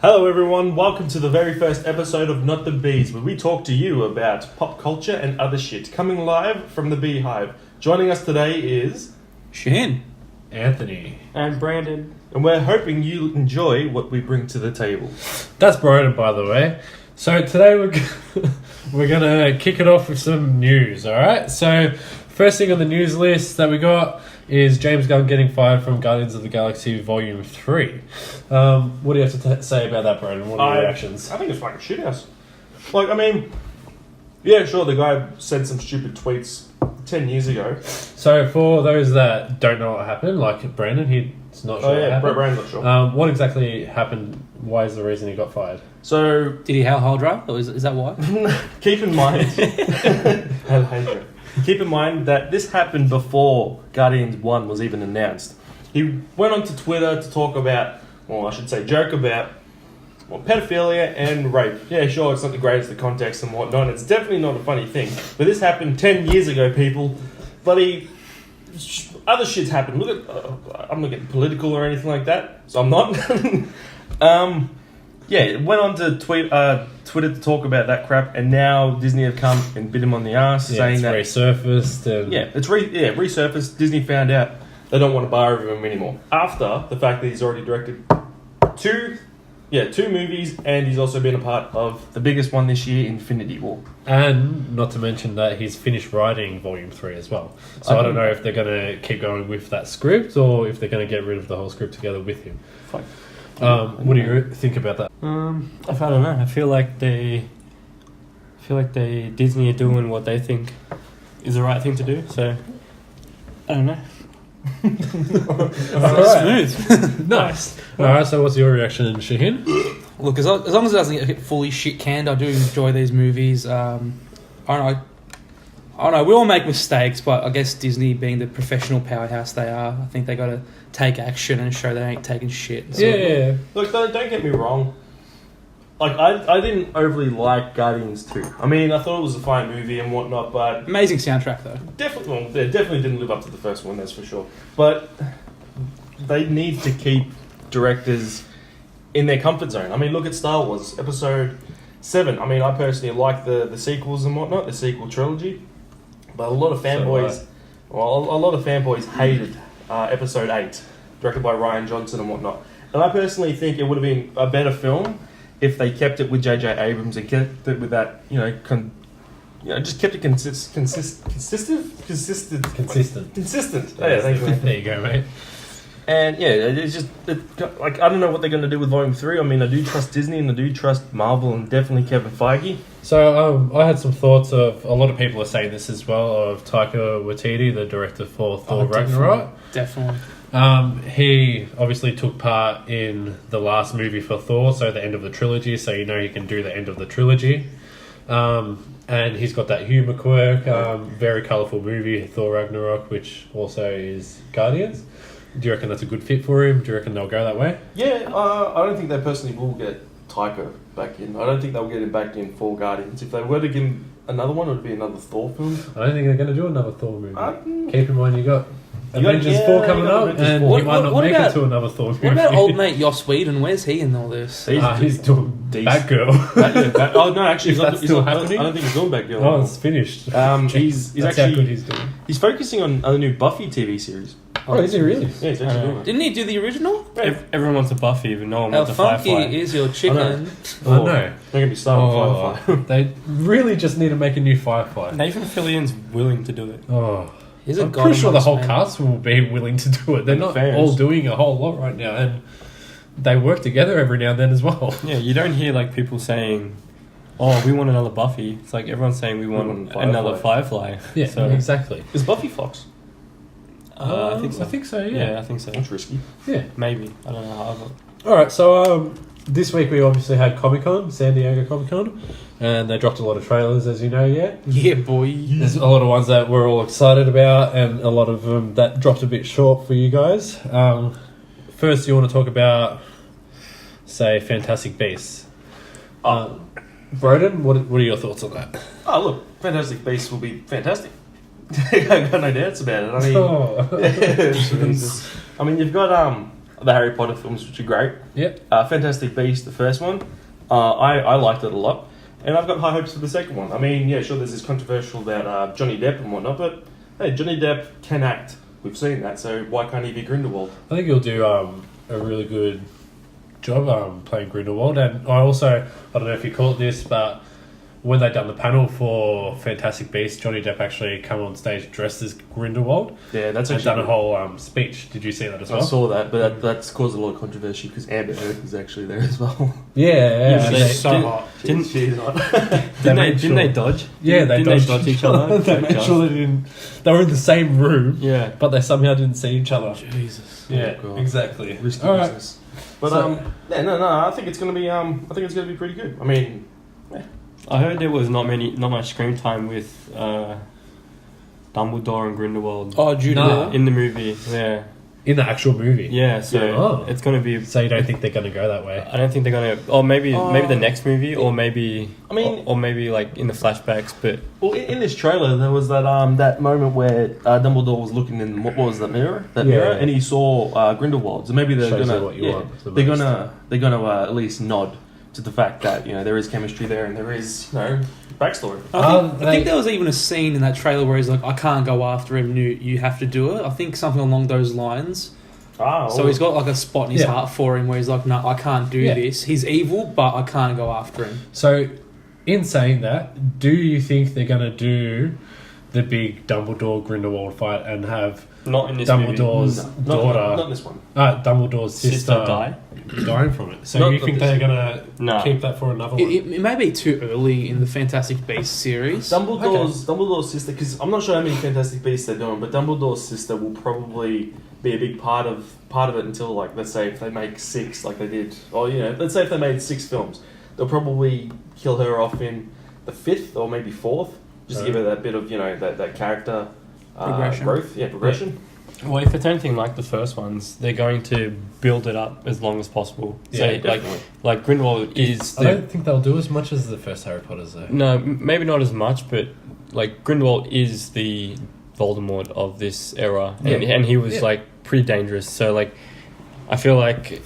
Hello everyone, welcome to the very first episode of Not the Bees, where we talk to you about pop culture and other shit, coming live from the Beehive. Joining us today is... Shane. Anthony. And Brandon. And we're hoping you enjoy what we bring to the table. That's Brandon, by the way. So today we're going to kick it off with some news, alright? So first thing on the news list that we got is James Gunn getting fired from Guardians of the Galaxy Volume 3. What do you have to say about that, Brandon? What are your reactions? I think it's like a shithouse. Like, I mean, yeah, sure, the guy said some stupid tweets 10 years ago. So for those that don't know what happened, like Brandon, he's not sure what happened. Brandon's not sure. What exactly happened? Why is the reason he got fired? So... Did he have Hydra? Or is that why? Keep in mind... Hydra. Keep in mind that this happened before Guardians 1 was even announced. He went onto Twitter to talk about, well, I should say joke about, pedophilia and rape. Yeah, sure, it's not the greatest of context and whatnot. It's definitely not a funny thing. But this happened 10 years ago, people. Bloody... Other shit's happened. Look at... I'm not getting political or anything like that, so I'm not. Yeah, went on to Twitter to talk about that crap, and now Disney have come and bit him on the ass, saying that resurfaced. It's resurfaced. Disney found out they don't want to bar with him anymore after the fact that he's already directed two movies, and he's also been a part of the biggest one this year, Infinity War. And not to mention that he's finished writing Volume 3 as well. So I don't know if they're going to keep going with that script or if they're going to get rid of the whole script together with him. Fuck. What do you think about that? I don't know. I feel like they Disney are doing what they think is the right thing to do. So I don't know. Smooth. Nice. Alright, so what's your reaction, Shaheen? Look, as long as it doesn't get fully shit canned, I do enjoy these movies. I don't know. We all make mistakes, but I guess Disney, being the professional powerhouse they are, I think they got to take action and show they ain't taking shit. So. Yeah. Look, don't get me wrong. Like, I didn't overly like Guardians 2. I mean, I thought it was a fine movie and whatnot, but... Amazing soundtrack, though. They definitely didn't live up to the first one, that's for sure. But they need to keep directors in their comfort zone. I mean, look at Star Wars, Episode 7. I mean, I personally like the sequels and whatnot, the sequel trilogy. But a lot of fanboys hated Episode 8, directed by Rian Johnson and whatnot. And I personally think it would have been a better film if they kept it with J.J. Abrams and kept it with that, just kept it consistent. Yeah, thank you. There you go, mate. And yeah, it's just I don't know what they're going to do with Volume 3. I mean, I do trust Disney and I do trust Marvel and definitely Kevin Feige. So I had some thoughts of, a lot of people are saying this as well, of Taika Waititi, the director for Thor Ragnarok. Definitely. He obviously took part in the last movie for Thor, so the end of the trilogy, so he can do the end of the trilogy. And he's got that humour quirk, very colourful movie, Thor Ragnarok, which also is Guardians. Do you reckon that's a good fit for him? Do you reckon they'll go that way? Yeah, I don't think they personally will get Taika back in. I don't think they'll get him back in for Guardians. If they were to give him another one, it would be another Thor film. I don't think they're going to do another Thor movie. Keep in mind you got Avengers 4 coming up, and Four. he might not make it to another Thor movie. What about old mate Joss Whedon? Where's he in all this? He's doing Batgirl. Oh no, actually, Is that still happening? I don't think he's doing Batgirl. Oh, it's finished. He's That's actually how good he's doing. He's focusing on the new Buffy TV series. Oh, is he really? Yeah, he's actually doing it. Didn't he do the original? Everyone wants a Buffy, but no one How wants a Firefly. funky is your chicken? I know. They're going to be starting Firefly. They really just need to make a new Firefly. Nathan Fillion's willing to do it. Oh, He's a I'm god pretty sure the amongst whole men. cast will be willing to do it. They're not Fans. all doing a whole lot right now, and they work together every now and then as well. Yeah, you don't hear like people saying, "Oh, we want another Buffy." It's like everyone's saying we want another Firefly. Yeah, So, exactly. Is Buffy Fox? I think so. I think so. Yeah, I think so. That's risky. Yeah. Maybe. I don't know how. All right. So this week we obviously had Comic-Con, San Diego Comic-Con, and they dropped a lot of trailers, as you know. Yeah, boy. There's a lot of ones that we're all excited about, and a lot of them that dropped a bit short for you guys. First, you want to talk about, say, Fantastic Beasts. Broden, what are your thoughts on that? Oh, look, Fantastic Beasts will be fantastic. I got no doubts about it. I mean, Oh. I mean, you've got the Harry Potter films, which are great. Yep. Fantastic Beasts, the first one. I liked it a lot. And I've got high hopes for the second one. I mean, yeah, sure, there's this controversial about Johnny Depp and whatnot, but hey, Johnny Depp can act. We've seen that, so why can't he be Grindelwald? I think he'll do a really good job playing Grindelwald. And I don't know if you caught this, but when they done the panel for Fantastic Beasts, Johnny Depp actually come on stage dressed as Grindelwald. Yeah, that's and actually done a whole speech. Did you see that as well? I saw that, but that's caused a lot of controversy because Amber Heard was actually there as well. Yeah. She's so hot. She's hot. Didn't they dodge? Yeah, they dodge each other. They made sure they didn't. They were in the same room. Yeah, but they somehow didn't see each other. Jesus. Yeah, God. exactly. Risky All right. business. But I think it's gonna be pretty good. I mean, I heard there was not much screen time with Dumbledore and Grindelwald. Oh, Jude Law. In the movie. Yeah. In the actual movie. Yeah, so it's going to be... So you don't think they're going to go that way? I don't think they're going to... Or maybe the next movie, or maybe... I mean... Or maybe, like, in the flashbacks, but... Well, in this trailer, there was that moment where Dumbledore was looking in... What was that mirror? Mirror? And he saw Grindelwald. So maybe they're Shows going you what you want the They're most. going to at least nod to the fact that, there is chemistry there and there is, backstory. I think there was even a scene in that trailer where he's like, I can't go after him, you have to do it. I think something along those lines. So he's got like a spot in his heart for him where he's like, no, I can't do this. He's evil, but I can't go after him. So, in saying that, do you think they're going to do the big Dumbledore Grindelwald fight and have not in this Dumbledore's movie. daughter, not this one. Dumbledore's sister dying from it? So you think they're going to keep that for another one? It may be too early in the Fantastic Beasts series. Dumbledore's sister, because I'm not sure how many Fantastic Beasts they're doing, but Dumbledore's sister will probably be a big part of it until, like, let's say if they make 6, like they did, or let's say if they made 6 films, they'll probably kill her off in the 5th or maybe 4th, just to give her that bit of that character progression. Growth, progression. Yeah. Well, if it's anything like the first ones, they're going to build it up as long as possible. Yeah, so, like Grindelwald is... I don't think they'll do as much as the first Harry Potters, though. No, maybe not as much, but, like, Grindelwald is the Voldemort of this era. And he was, like, pretty dangerous. So, like, I feel like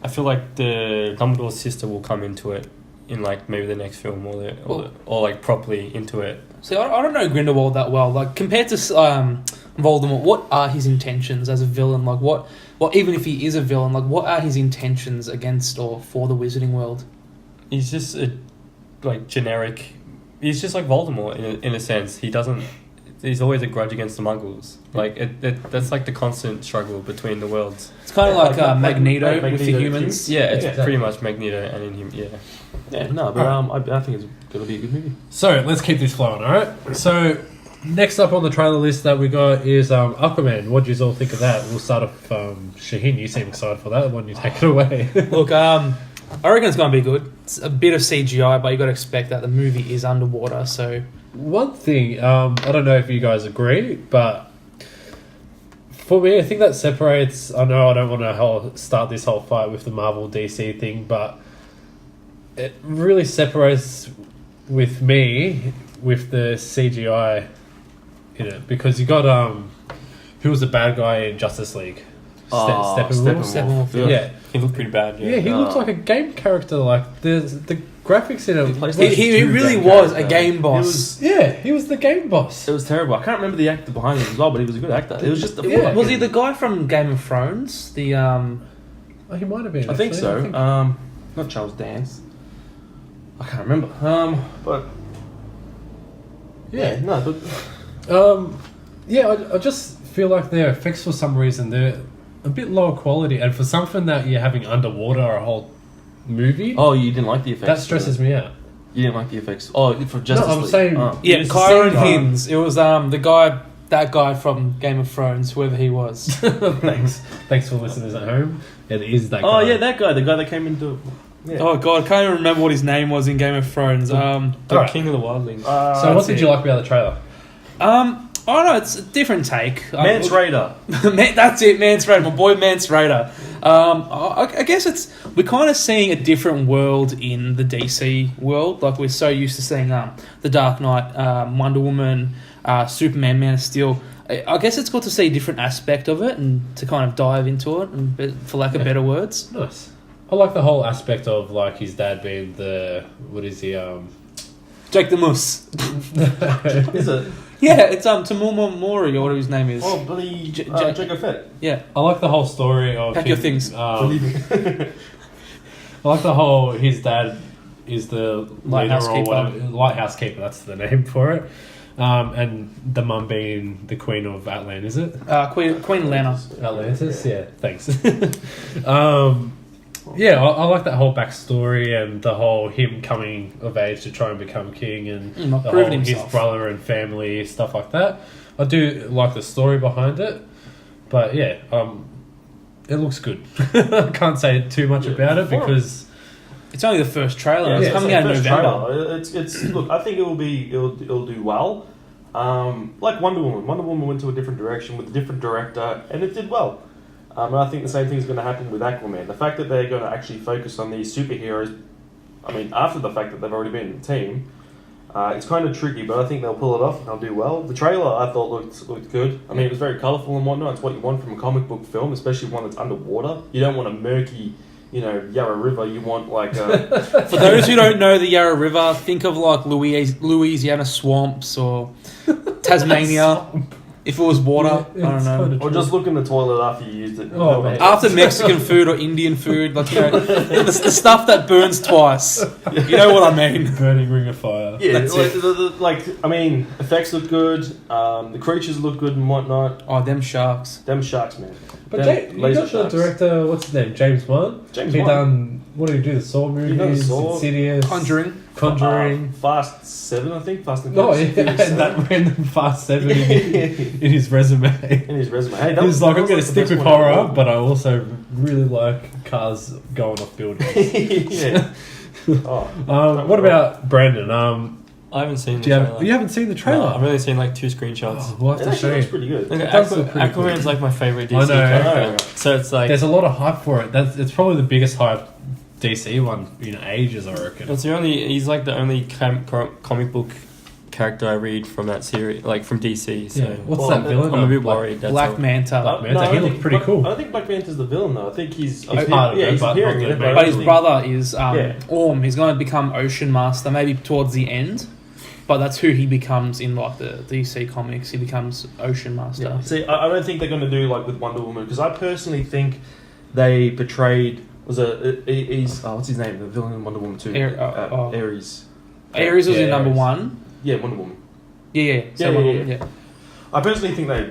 the Dumbledore's sister will come into it in, like, maybe the next film or like, properly into it. See, I don't know Grindelwald that well. Like, compared to Voldemort, what are his intentions as a villain? Like, what even if he is a villain, like, what are his intentions against or for the Wizarding World? He's just generic. He's just like Voldemort in a sense. He's always a grudge against the Muggles. Like that's like the constant struggle between the worlds. It's kind of like Magneto with the humans. Yeah, it's pretty much Magneto and in him. Yeah. Yeah, no, but I think it's going to be a good movie. So let's keep this flowing, all right? So next up on the trailer list that we got is Aquaman. What do you all think of that? We'll start off. Shaheen, you seem excited for that. Why don't you take it away? Look, I reckon it's going to be good. It's a bit of CGI, but you got to expect that the movie is underwater. So one thing, I don't know if you guys agree, but for me, I think that separates. I know I don't want to start this whole fight with the Marvel DC thing, but it really separates with me with the CGI in it, because you got who was the bad guy in Justice League? Steppenwolf. Yeah, he looked pretty bad. Yeah, he looked like a game character. Like the graphics in it. He really was a game boss. He was the game boss. It was terrible. I can't remember the actor behind him as well, but he was a good actor. It was just was he the guy from Game of Thrones? He might have been. I think so. Not Charles Dance. I can't remember. But I just feel like their effects for some reason they're a bit lower quality, and for something that you're having underwater a whole movie. Oh, you didn't like the effects? That stresses me out. You didn't like the effects? Oh, for Justice League. I'm saying Kyron Hins. It was that guy from Game of Thrones, whoever he was. Thanks for listeners at home. It is that guy. Oh yeah, that guy, the guy that came into. Yeah. Oh god, I can't even remember what his name was in Game of Thrones. The King of the Wildlings. So what did you like about the trailer? I don't know, it's a different take. Mance Rayder. That's it, Mance Rayder, my boy Mance Rayder. I guess we're kind of seeing a different world in the DC world. Like, we're so used to seeing The Dark Knight, Wonder Woman, Superman, Man of Steel. I guess it's good to see a different aspect of it and to kind of dive into it, and for lack of better words. Nice. I like the whole aspect of like his dad being the what is he? Jake the Moose. Is it? Yeah, it's Tamuma Mori or whatever his name is. Oh, bloody Jacob Fett. Yeah. I like the whole story of Pack your things. Believe me. I like the whole his dad is the Lighthouse leader or keeper. whatever. Lighthouse keeper, that's the name for it. And the mum being the queen of Atlantis, is it? Queen Lana. Atlantis? Yeah, thanks. Yeah, I like that whole backstory and the whole him coming of age to try and become king and the whole, proving his himself. brother and family, stuff like that. I do like the story behind it. But yeah, it looks good. I can't say too much about it because It's only the first trailer. Yeah, it's it's coming the out in first November. trailer. It's look. I think it'll do well. Like Wonder Woman. Wonder Woman went to a different direction with a different director, and it did well. And I think the same thing is going to happen with Aquaman. The fact that they're going to actually focus on these superheroes, I mean, after the fact that they've already been in the team, it's kind of tricky, but I think they'll pull it off and they'll do well. The trailer I thought looked good. I mean, it was very colourful and whatnot. It's what you want from a comic book film, especially one that's underwater. You don't want a murky, Yarra River. You want like a... For those who don't know the Yarra River, think of like Louisiana swamps or Tasmania. If it was water, Yeah, I don't it's know. kinda Or just look in the toilet after you used it. Oh, man. After Mexican food or Indian food, like the stuff that burns twice. You know what I mean? burning ring of fire. Yeah, That's I mean, effects look good. The creatures look good and whatnot. Oh, them sharks. Them sharks, man. But Them you laser got the sharks. director, what's his name? James Wan? James He Wan. done, what did he do? The Saw He done the movies, Saw. Insidious, Conjuring. Fast 7, I think. Fast and No, Furious yeah, and 7. that random Fast 7 in his resume. In his resume. Hey, that He was was like, that I'm going to was the stick best with one horror, ever. but I also really like cars going off buildings. Yeah. Oh, What about Brandon? I haven't seen Do the you, trailer. you haven't seen the trailer? No, I've only seen like 2 screenshots. Oh, we'll have it to show actually looks you. pretty good. Look, It does look pretty Aquaman's cool. like my favorite DC I know. character. So it's like There's a lot of hype for it. It's probably the biggest hype DC one in ages, I reckon. he's like the only comic book character I read from that series, like from DC. So Yeah. What's Well, that villain? I'm a bit Like, worried. That's Black all. Manta. Black Manta, No, I he don't looked think pretty Black- cool. I don't think Black Manta's the villain, though. I think he's part of it, he's but appearing not in it. the But But his actually- brother is Yeah. Orm. He's going to become Ocean Master, maybe towards the end. But that's who he becomes in like the DC comics. He becomes Ocean Master. Yeah. See, I don't think they're going to do like with Wonder Woman because I personally think they portrayed what's his name? The villain in Wonder Woman 2. Ares. Ares was in Yeah, number Ares. 1. Yeah, Wonder Woman. Yeah. So Yeah, Wonder yeah, Woman, yeah. I personally think they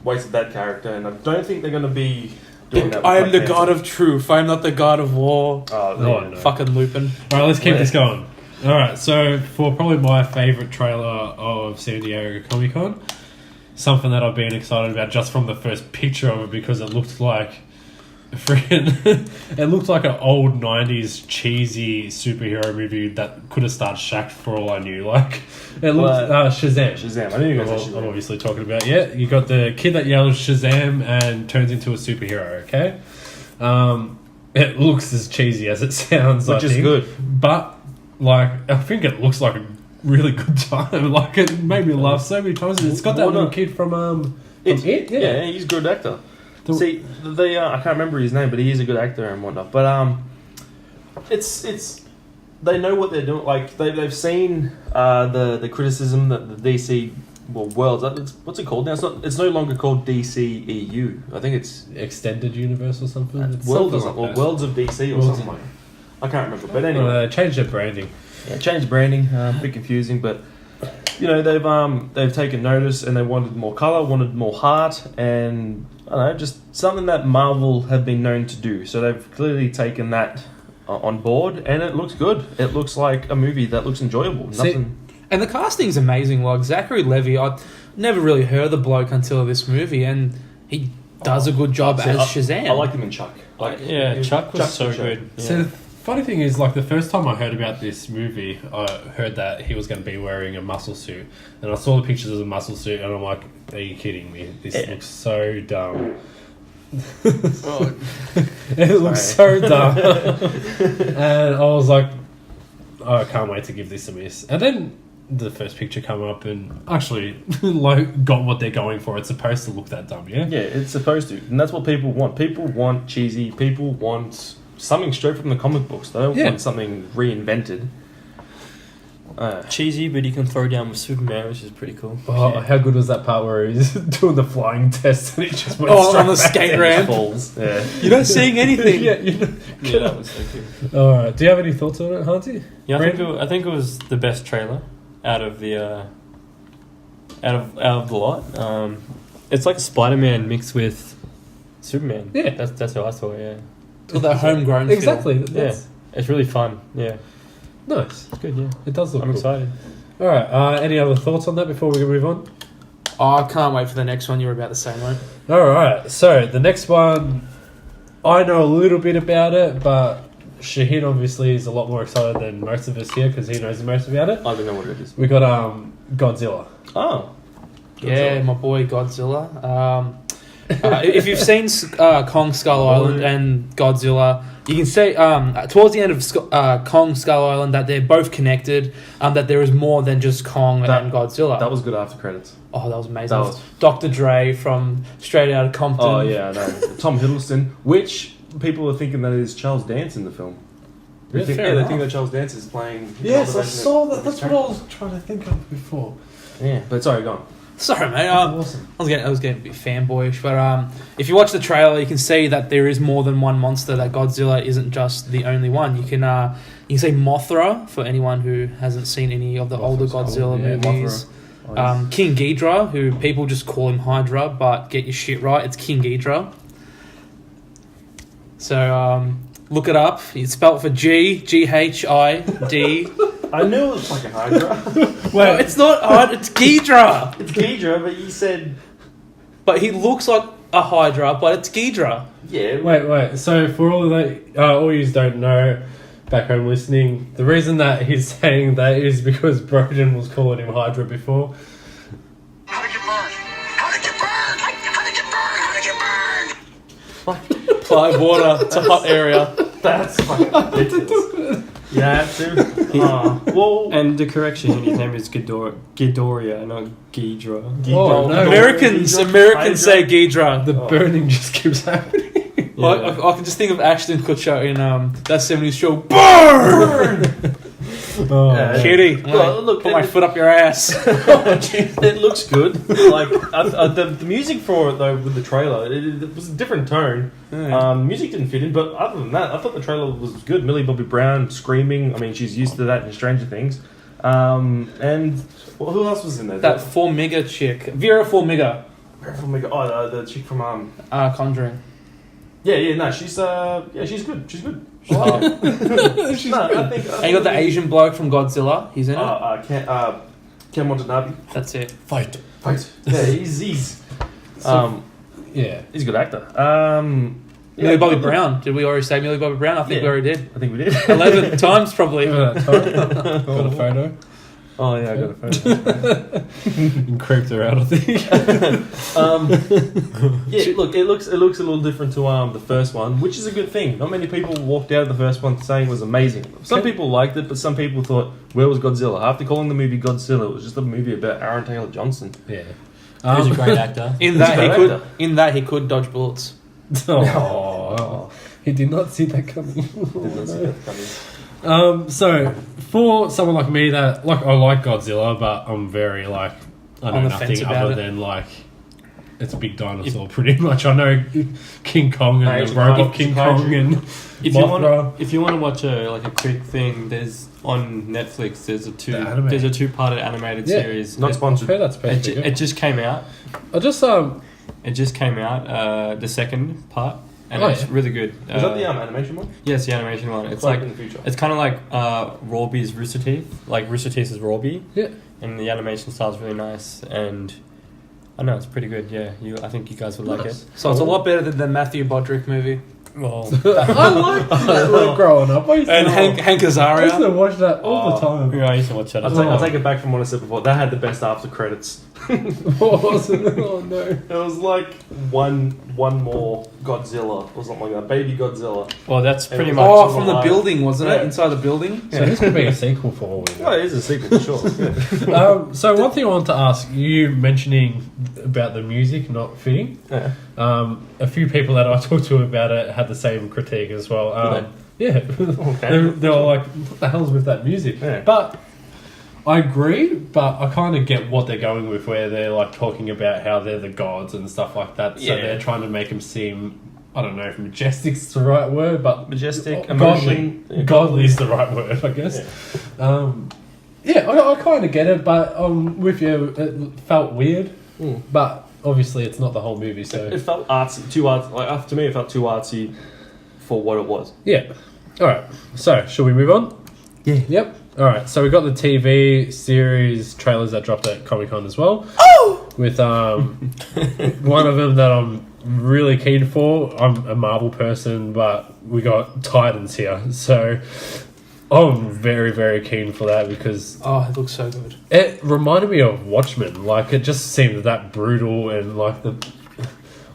wasted that character, and I don't think they're going to be doing that. with I am the Black god Panther. of truth. I am not the god of war. Oh, No, yeah. no. Fucking Lupin. Alright, let's keep this going. Alright, so for probably my favourite trailer of San Diego Comic Con, something that I've been excited about just from the first picture of it because it looked like it looked like an old 90s cheesy superhero movie that could have starred Shaq for all I knew. Like, it looked Shazam. Shazam. I knew you were going to say I'm Shazam. obviously talking about, you got the kid that yells Shazam and turns into a superhero, okay? It looks as cheesy as it sounds, Which I is think. good. But, like, I think it looks like a really good time. Like, it made me laugh so many times. It's got that What little a- kid from It, It, yeah, he's a good actor. The- See, they I can't remember his name, but he is a good actor and whatnot. But it's they know what they're doing. Like they've seen the criticism that the DC worlds. What's it called now? It's no longer called DCEU. I think it's Extended Universe or something. It's World or something something, or like Worlds of DC or Worlds something like that. I can't remember. But that. anyway, Changed their branding. yeah, changed branding. A bit confusing, but they've taken notice and they wanted more color, wanted more heart, and I don't know, just something that Marvel have been known to do. So they've clearly taken that on board, and it looks good. It looks like a movie that looks enjoyable. Nothing. And the casting's amazing. Like Zachary Levi, I never really heard the bloke until this movie, and he does a good job See, as I Shazam. I liked him in Chuck. Chuck was so the show. good. Yeah. So the funny thing is, like, the first time I heard about this movie, I heard that he was going to be wearing a muscle suit, and I saw the pictures of the muscle suit, and I'm like, are you kidding me? This looks so dumb. It looks so dumb. And I was like, oh, I can't wait to give this a miss. And then the first picture come up and actually like got what they're going for. It's supposed to look that dumb, yeah? Yeah, it's supposed to. And that's what people want. People want cheesy. People want something straight from the comic books. They don't want something reinvented. Cheesy, but he can throw down with Superman, which is pretty cool. Oh, how good was that part where he's doing the flying test and he just went on the skate ramp? Falls. Yeah. You're not seeing anything. Yeah, That was so cool. Alright, do you have any thoughts on it, Hansi? Yeah, I think it was the best trailer out of the out of the lot. It's like Spider-Man mixed with Superman. Yeah. That's how I saw it. Yeah, With that homegrown feel. Exactly. yeah, it's really fun. Yeah, Nice. it's good. Yeah, It does look I'm cool. excited. Alright, any other thoughts on that before we move on? Oh, I can't wait for the next one. You were about to say, mate. Alright, so the next one, I know a little bit about it, but Shaheen obviously is a lot more excited than most of us here because he knows the most about it. I don't know what it is. We got Godzilla. Oh. Yeah, my boy Godzilla. If you've seen Kong Skull Island and Godzilla, you can say towards the end of Kong Skull Island that they're both connected, that there is more than just Kong and Godzilla. That was good after credits. Oh, that was amazing. That was- Dr. Dre from Straight Outta Compton. Oh, yeah, I know. Tom Hiddleston, which people are thinking that is Charles Dance in the film. Yeah, They fair think enough. that Charles Dance is playing... Yes, I another saw that. version That's of what I was trying to think of before. Yeah, but sorry, go on. Sorry, mate. Awesome. I was getting a bit fanboyish, but if you watch the trailer, you can see that there is more than one monster. That Godzilla isn't just the only one. You can see Mothra for anyone who hasn't seen any of the older Godzilla movies. Mothra. King Ghidorah, who people just call him Hydra, but get your shit right, it's King Ghidorah. So look it up. It's spelled for Ghid. I knew it was like a Hydra. Well, it's not Hydra, it's Ghidorah. It's Ghidra, but you said... But he looks like a Hydra, but it's Ghidorah. Yeah. Wait. So for all of that, all you don't know, back home listening, the reason that he's saying that is because Broden was calling him Hydra before. How did you burn? How did you burn? How did you burn? How did you burn? Apply water. It's a hot area. That's fucking ridiculous. Yeah, too. Well, And the correction, his name is Ghidorah, not Ghidra. Oh, no. Americans say Ghidra. The burning just keeps happening. Yeah. I can just think of Ashton Kutcher in that 70s show. Burn! Kitty, Look, put my foot up your ass. it looks good. Like the music for it though, with the trailer, it was a different tone. Music didn't fit in, but other than that, I thought the trailer was good. Millie Bobby Brown screaming. I mean, she's used to that in Stranger Things. And who else was in there? That Formiga chick, Vera Formiga, the chick from Conjuring. no, she's good. She's good. Oh. I think. And you got the Asian bloke from Godzilla. He's in it. Ken Watanabe. That's it. Fight. Yeah, he's Yeah. he's a good actor. Millie Bobby Brown. Did we already say Millie Bobby Brown? I think we already did. I think we did. 11 times probably. Remember that time? Got a photo. Oh yeah, I got a photo. And creeped her out, I think. Look, it looks a little different to the first one, which is a good thing. Not many people walked out of the first one saying it was amazing. Some people liked it, but some people thought, "Where was Godzilla?" After calling the movie Godzilla, it was just a movie about Aaron Taylor Johnson. Yeah. He's a great actor. In that he could dodge bullets. Oh, he did not see that coming. Didn't see that coming. So for someone like me that I like Godzilla, but I'm very I know On the fence nothing about other it. than it's a big dinosaur pretty much. I know King Kong and Asian the robot kaiju. King Kong and If Mothra. you want to watch a quick thing, there's on Netflix. There's a anime. two-parted animated series. Not I sponsored. heard that's supposed to be It good. just came out. I just It just came out. The second part, and Oh, it's yeah. really good. Is that the animation one? Yes, the animation one. It's Like like in the future. it's kind of like Rawby's Rooster Teeth. Like Rooster Teeth is Rawby, Yeah. and the animation style is really nice. And I know it's pretty good. Yeah, I think you guys would like it. So it's a lot better than the Matthew Broderick movie. Well, I liked that growing up. I used to, And Hank I used to Azaria. watch that all the time. yeah, I used to watch that. I'll take it back from what I said before. That had the best after credits. What was it? Oh no. It was like one more Godzilla or something like that. Baby Godzilla. Well, that's pretty was- much. Oh, from the alive. building, wasn't Yeah. it? Inside the building. So this could be a sequel for all we know. Well, it is a sequel for sure. Yeah. So one thing I want to ask you, mentioning about the music not fitting. Yeah. A few people that I talked to about it had the same critique as well. Yeah, they were like, "What the hell's with that music?" Yeah. But I agree, but I kind of get what they're going with, where they're like talking about how they're the gods and stuff like that. So Yeah. they're trying to make them seem, I don't know if majestic's the right word, but Majestic, godly. emotion. Yeah. Godly is the right word, I guess. Yeah. I kind of get it, but with you, it felt weird. Mm. But obviously, it's not the whole movie, so It felt artsy, too artsy. Like to me, it felt too artsy for what it was. yeah. All right. So, shall we move on? Yeah. Yep. All right. So we got the TV series trailers that dropped at Comic Con as well. Oh! With one of them that I'm really keen for. I'm a Marvel person, but we got Titans here, so I'm very, very keen for that because Oh, it looks so good. it reminded me of Watchmen. Like, it just seemed that brutal and like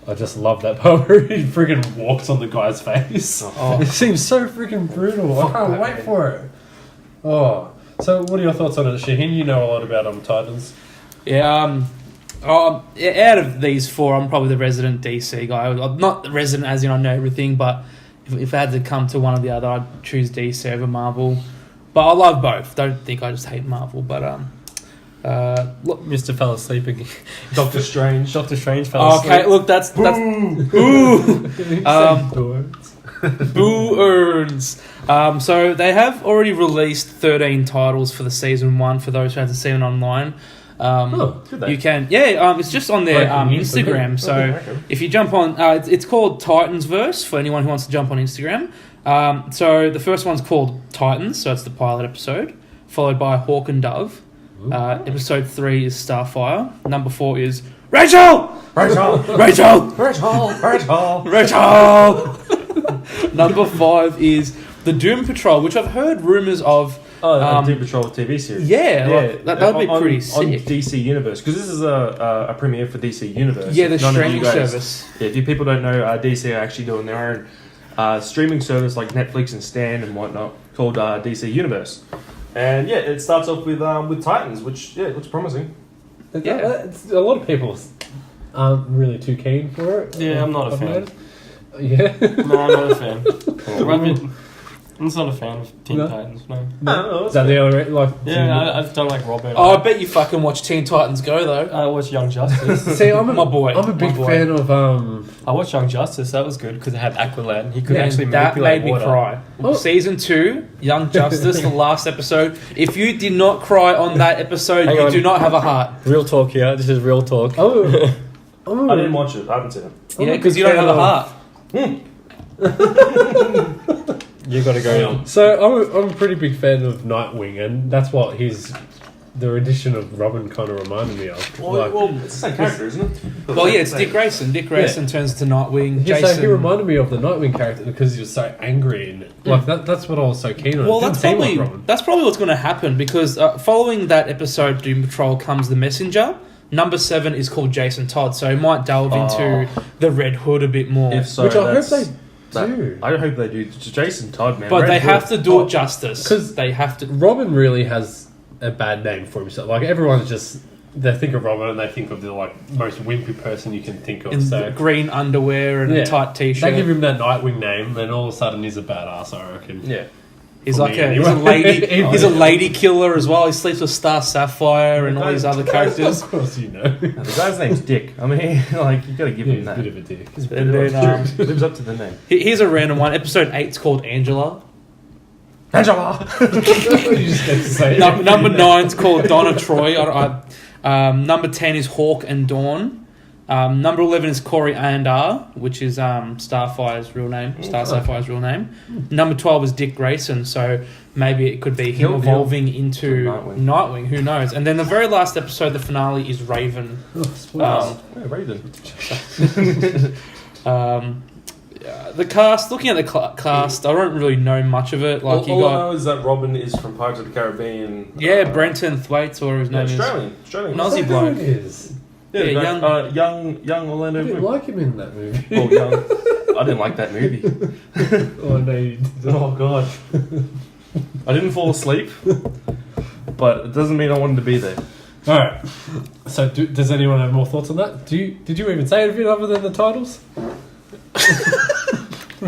I just love that part where he friggin' walks on the guy's face. Oh. It seems so freaking brutal. I can't that wait man. for it. Oh. So, what are your thoughts on it, Shaheen? You know a lot about Titans. Yeah, out of these four, I'm probably the resident DC guy. I'm not the resident as in I know everything, but if I had to come to one or the other, I'd choose DC over Marvel. But I love both. Don't think I just hate Marvel, but look. Mr. fell asleep again. Doctor Strange. Doctor Strange fell asleep. Okay, look, that's ooh, boo earns. So they have already released 13 titles for the season 1 for those who haven't seen it online. Did they? You can, it's just on their Breaking news for me. Instagram. So Okay. if you jump on, it's called Titansverse for anyone who wants to jump on Instagram. So the first one's called Titans, so it's the pilot episode, followed by Hawk and Dove. Episode 3 is Starfire. Number 4 is Rachel. Rachel. Rachel. Rachel. Rachel. Rachel. Number 5 is the Doom Patrol, which I've heard rumors of. Oh, Doom Patrol TV series. Like, that would be on- pretty on sick. DC Universe, because this is a premiere for DC Universe. Yeah, the If none of you streaming guys- service. Yeah, if you people don't know, DC are actually doing their own streaming service like Netflix and Stan and whatnot called DC Universe. And yeah, it starts off with Titans, which looks promising. Yeah. A lot of people aren't really too keen for it. Yeah, I'm not a I've fan. noticed. Yeah. No, I'm not a fan. I'm just not a fan of Teen No? Titans, no. Is that the only like? Yeah, I don't like Robert. Oh, I bet you fucking watch Teen Titans Go though. I watched Young Justice. See, I'm My boy. I'm a big My boy. fan of I watched Young Justice. That was good because it had Aqualad. He could Man, actually that manipulate made me water. cry. Oh. Season 2, Young Justice, the last episode. If you did not cry on that episode, Hang you on. do not have a heart. Real talk here. This is real talk. Oh, I didn't watch it. I haven't seen it. Yeah, because you don't have a heart. You got to go. So I'm a pretty big fan of Nightwing, and that's what the rendition of Robin kind of reminded me of. Well, it's the same character, isn't it? Well, yeah, it's Dick Grayson. Dick Grayson turns into Nightwing. So Jason. he reminded me of the Nightwing character because he was so angry and like that's what I was so keen on. Well, It didn't seem like Robin. that's probably what's going to happen because following that episode, Doom Patrol comes the Messenger. Number 7 is called Jason Todd, so he might delve into the Red Hood a bit more. If so, Which I hope that's- they do. I hope they do. Jason Todd, man. but Red they Hood. have to do it justice 'cause they have to. Robin really has a bad name for himself. Like everyone's just they think of Robin and they think of the like most wimpy person you can think of. In So green underwear and Yeah. a tight t-shirt. they give him that Nightwing name, then all of a sudden he's a badass. I reckon. Yeah. He's For like me, he's a anyway. lady. Oh, He's a yeah. lady killer as well. He sleeps with Star Sapphire and all these other characters. Of course, you know. The guy's name's Dick. I mean, like you got to give He's him a that. bit of a dick. And then Lives up to the name. here's a random one. Episode 8's called Angela. Angela. You just get to say it. Number 9's called Donna Troy. Number 10 is Hawk and Dawn. Number 11 is Coriander, which is Starfire's real name. Star Sapphire's real name. Number 12 is Dick Grayson, so maybe it could be him He'll- evolving into Nightwing. Nightwing. Who knows? And then the very last episode, the finale, is Raven. Oh, spoilers. Yeah, Raven. the cast. Looking at the cast, I don't really know much of it. Like all I know is that Robin is from Pirates of the Caribbean. Brenton Thwaites, or his name Australian. An Aussie bloke. Who it is? Yeah, Yeah, young Orlando I didn't Bloom. like him in that movie. Well, young. I didn't like that movie. Oh no, you didn't. Oh god. I didn't fall asleep, but it doesn't mean I wanted to be there. All right. So, does anyone have more thoughts on that? Did you even say anything other than the titles?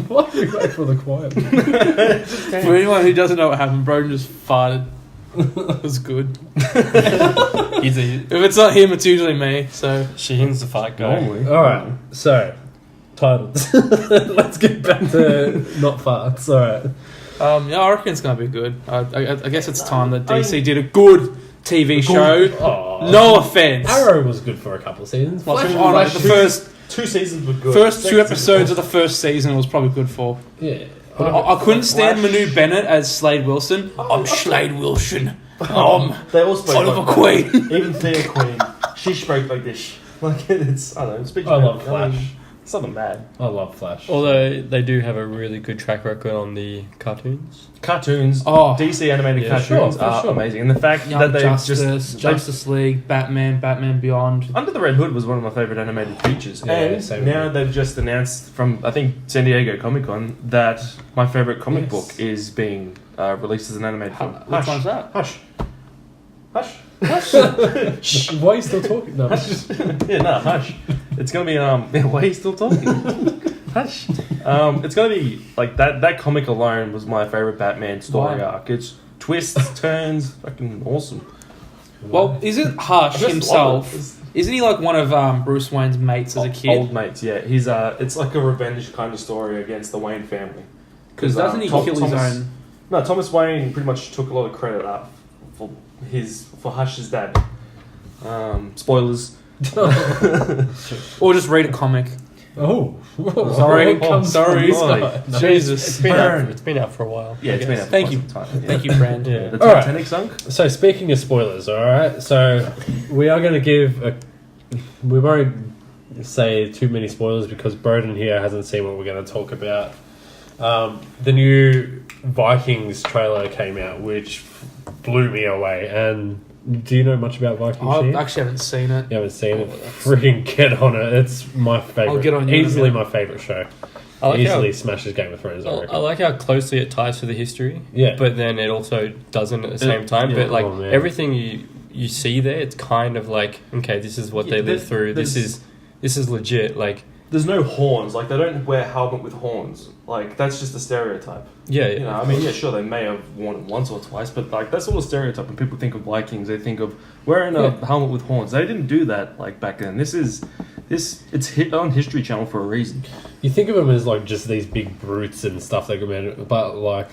Why do you wait for the quiet? For anyone who doesn't know what happened, Broden just farted. It was good. If it's not him, it's usually me. So Shaheen's the fart guy. Normally. All right. So, titles. Let's get back to not farts. All right. yeah, I reckon it's gonna be good. I guess it's time that DC did a good TV show. Oh. No offense. Arrow was good for a couple of seasons. The first 2 seasons were good. first 2 Second episodes of season the first season was probably good for. Yeah. I couldn't stand Manu Bennett as Slade Wilson. I'm Slade Wilson. they all spoke Son like of a queen. Even Thea Queen, she spoke like this. Like it's, I don't know. Speech I love I mean, Flash. it's nothing bad. I love Flash. Although they do have a really good track record on the cartoons. Cartoons, Oh. DC animated Yeah, cartoons sure, are sure. amazing, and the fact Young that they Justice, just Justice League, Batman Beyond. Under the Red Hood was one of my favorite animated features, Yeah, and same now here. they've just announced from I think San Diego Comic Con that my favorite comic Yes. book is being released as an animated film. Which one's that? Hush. Hush. Shh, why are you still talking? No. Yeah, no, hush. It's gonna be why are you still talking? Hush. It's gonna be like that comic alone was my favorite Batman story Why? arc. It's twists, turns, fucking awesome. Well, isn't Hush I just himself? love it. It's Isn't he like one of Bruce Wayne's mates as a kid? Old mates, yeah. He's it's like a revenge kind of story against the Wayne family. Because doesn't he kill his own? No, Thomas Wayne pretty much took a lot of credit up for Hush's dad. Spoilers. Or just read a comic. Oh. Sorry. Come Sorry. sorry. Jesus. It's been out for a while. Yeah, it's been out for Thank quite you. some time. Yeah. Thank you, Brand. Yeah, the All right. Titanic sunk. So speaking of spoilers, all right. So we are going to give we won't say too many spoilers because Broden here hasn't seen what we're going to talk about. The new Vikings trailer came out, which blew me away. And do you know much about Vikings? I Shane? actually haven't seen it. You haven't seen it? Freaking get on it! It's my favorite. I'll get on you in a Easily minute. my favorite show. I like Easily how, smashes Game of Thrones. I I reckon. like how closely it ties to the history. Yeah. But then it also doesn't at the same time. yeah. But like Oh, man. everything you see there, it's kind of like, okay, this is what Yeah, they lived through. This is legit. Like, There's no horns. Like they don't wear helmet with horns. Like that's just a stereotype. yeah, You know, I mean, yeah, sure, they may have worn it once or twice, but like that's all a stereotype. When people think of Vikings, they think of wearing a helmet with horns. They didn't do that like back then. It's hit on History Channel for a reason. You think of them as like just these big brutes and stuff they come in, but like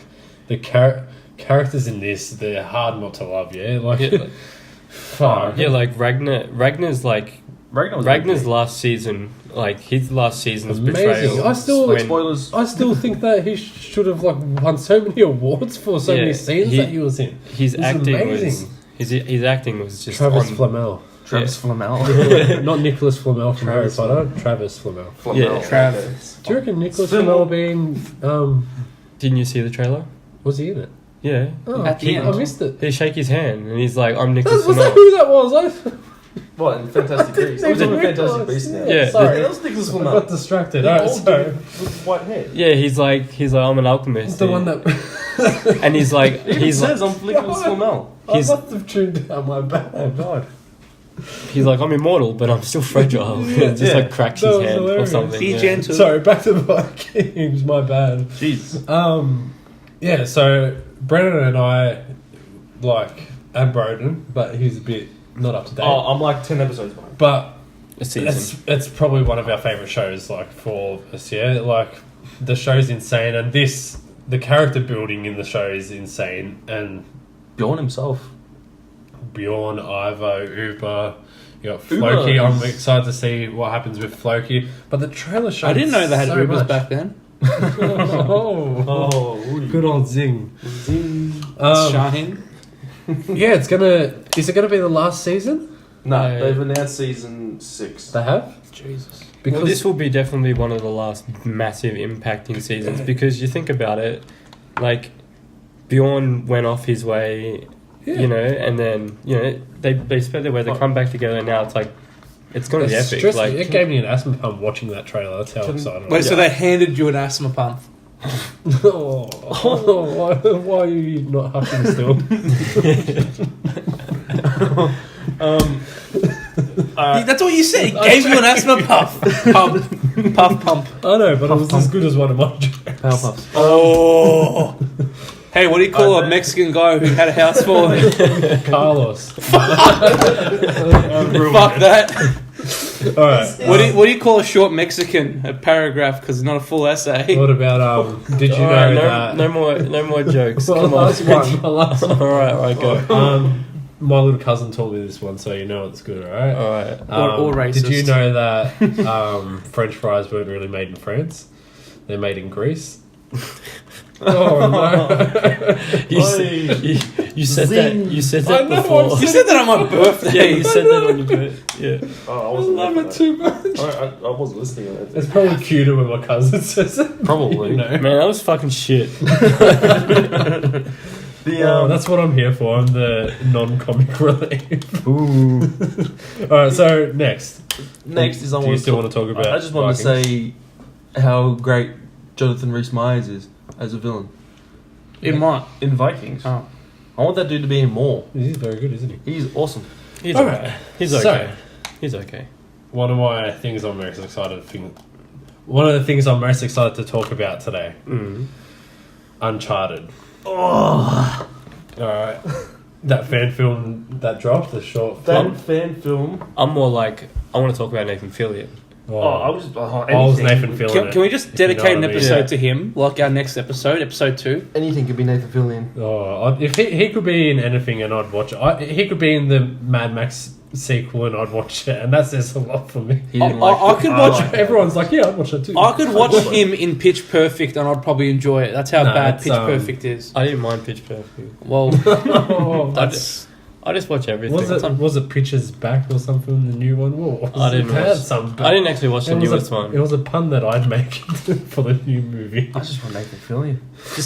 the characters in this, they're hard not to love. Yeah, like, Yeah, like- fuck. yeah, like Ragnar's like Ragnar's last season, like his last season's Amazing. betrayal. I still- when- Spoilers. I still think that he should have like won so many awards for so Yeah, many scenes that he was in. his It's acting amazing. was his acting was just Travis on, Flamel, Travis Flamel. not Nicholas Flamel from Harry Travis Potter. Travis Flamel. Flamel. Yeah, Travis. Do you reckon Nicholas Flamel. Flamel being Didn't you see the trailer? was he in it? Yeah. Oh, At the I end. missed it. He shake his hand and he's like, "I'm Nicholas Was that Flamel." who that was? What, in Fantastic Beasts? It was in Fantastic Beasts now. Yeah. Sorry, That was Nicholas I Flamel. got distracted. The Alright, old sorry. dude with white hair. Yeah, he's like, I'm an alchemist. The one that and he's like, It even he's says like, on Nicholas Flamel. I He's- must have tuned down my bad. Oh god. I'm immortal, but I'm still fragile. Just Yeah. like cracks That his was hand or hilarious. something. Be yeah. gentle. Sorry, back to the Vikings. My bad. Jeez. Yeah. So Brennan and I and Broden, but he's a bit not up to date. Oh, I'm like 10 episodes behind. But A season. it's probably one of our favorite shows. Like for us, yeah. Like the show's insane, and the character building in the show is insane, and Bjorn himself. Bjorn, Ivo, Uber. You got Uber Floki. I'm is- excited to see what happens with Floki. But the trailer shows I didn't know they had so Ubers much. back then. Oh, Oh, good old zing. Zing. Shaheen. Yeah, is it gonna be the last season? No, No. they've announced season 6. They have. Jesus. Because Well, this will be definitely one of the last massive impacting seasons because you think about it, like Bjorn went off his way, you know, and then they split their way. They come back together, and now it's like it's going to be epic. Like it gave me an asthma pump watching that trailer. That's how excited I Wait, was. so they handed you an asthma pump? Why are you not huffing still? That's what you said. He gave you an asthma puff. Pump. I know, but it was as good as one of my jokes. Powerpuffs. Oh. Hey, what do you call a Mexican guy who had a house full of Carlos. Fuck that. All right. What do you call a short Mexican? A paragraph because it's not a full essay. What about did you know Alright, that? no more jokes. Well, Come on. my last one. all right, go. My little cousin told me this one, so you know it's good. All right. All right. Or racist. Did you know that French fries weren't really made in France? They're made in Greece. Oh no! You said that. You said I that know, before. You said that on my birthday. Yeah, you said that on your birthday. Yeah. Oh, I I wasn't love there it for too much. that. I wasn't listening to that. It's probably cuter when my cousin says it. Probably. You know. Man, that was fucking shit. That's what I'm here for. I'm the non-comic relief. Ooh. All right. So next Next is do you still want to talk about? I just want to Vikings? say how great Jonathan Rhys-Meyers is as a villain In what? in Vikings. Oh. I want that dude to be in more. He's very good, isn't he? He's awesome. He's All okay. right. He's So- okay. He's okay. One of my things I'm most excited. One of the things I'm most excited to talk about today. Uncharted. Oh. All right. That fan film that dropped, the short film. That fan film. I'm more like I want to talk about Nathan Fillion. Oh, I was just. I was Nathan Fillion. Can we just if you know dedicate what an I mean. episode Yeah. to him, like our next episode, episode 2? Anything could be Nathan Fillion. Oh, if he could be in anything and I'd watch it. He could be in the Mad Max sequel and I'd watch it, and that says a lot for me. He didn't I could watch. Everyone's like, yeah, I'd watch it too. I could watch him in Pitch Perfect, and I'd probably enjoy it. That's how No, bad it's, Pitch Perfect is. I didn't mind Pitch Perfect. Well, Oh, I just watch everything. was it Pitcher's Back or something? The new one? What was I it? didn't It had watch. some. I didn't actually watch the It was newest a, one. It was a pun that I'd make for the new movie. I just want Nathan Fillion.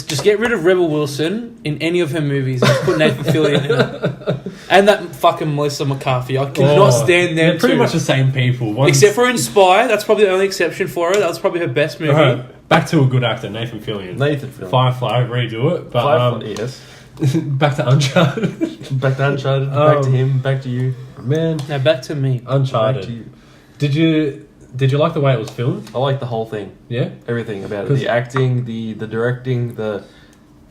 just get rid of Rebel Wilson in any of her movies and just put Nathan Fillion in it. And that fucking Melissa McCarthy. I cannot stand them They're pretty two. much the same people. One's- Except for in Spy, that's probably the only exception for her. That was probably her best movie. Alright, back to a good actor, Nathan Fillion. Nathan Fillion. Firefly, redo it. But Firefly, yes. back to Uncharted. Back to Uncharted. Back to him. Back to you. Man, Now back to me. Back to Uncharted. you. Did you like the way it was filmed? I like the whole thing. Yeah. Everything about it. 'Cause- The acting, the directing, the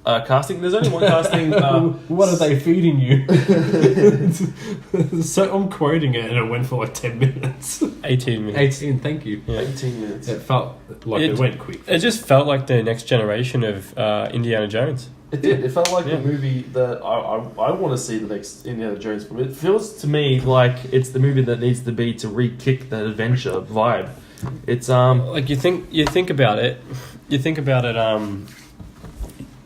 casting. There's only one casting. What are they feeding you? So I'm quoting it, and it went for like 10 minutes. 18 minutes. 18. Thank you. Yeah. 18 minutes. It felt like it went quick. It just felt like the next generation of Indiana Jones. It did. It felt like Yeah. the movie that I want to see the next Indiana Jones film. It feels to me like it's the movie that needs to be to re-kick that adventure vibe. It's Like you think about it.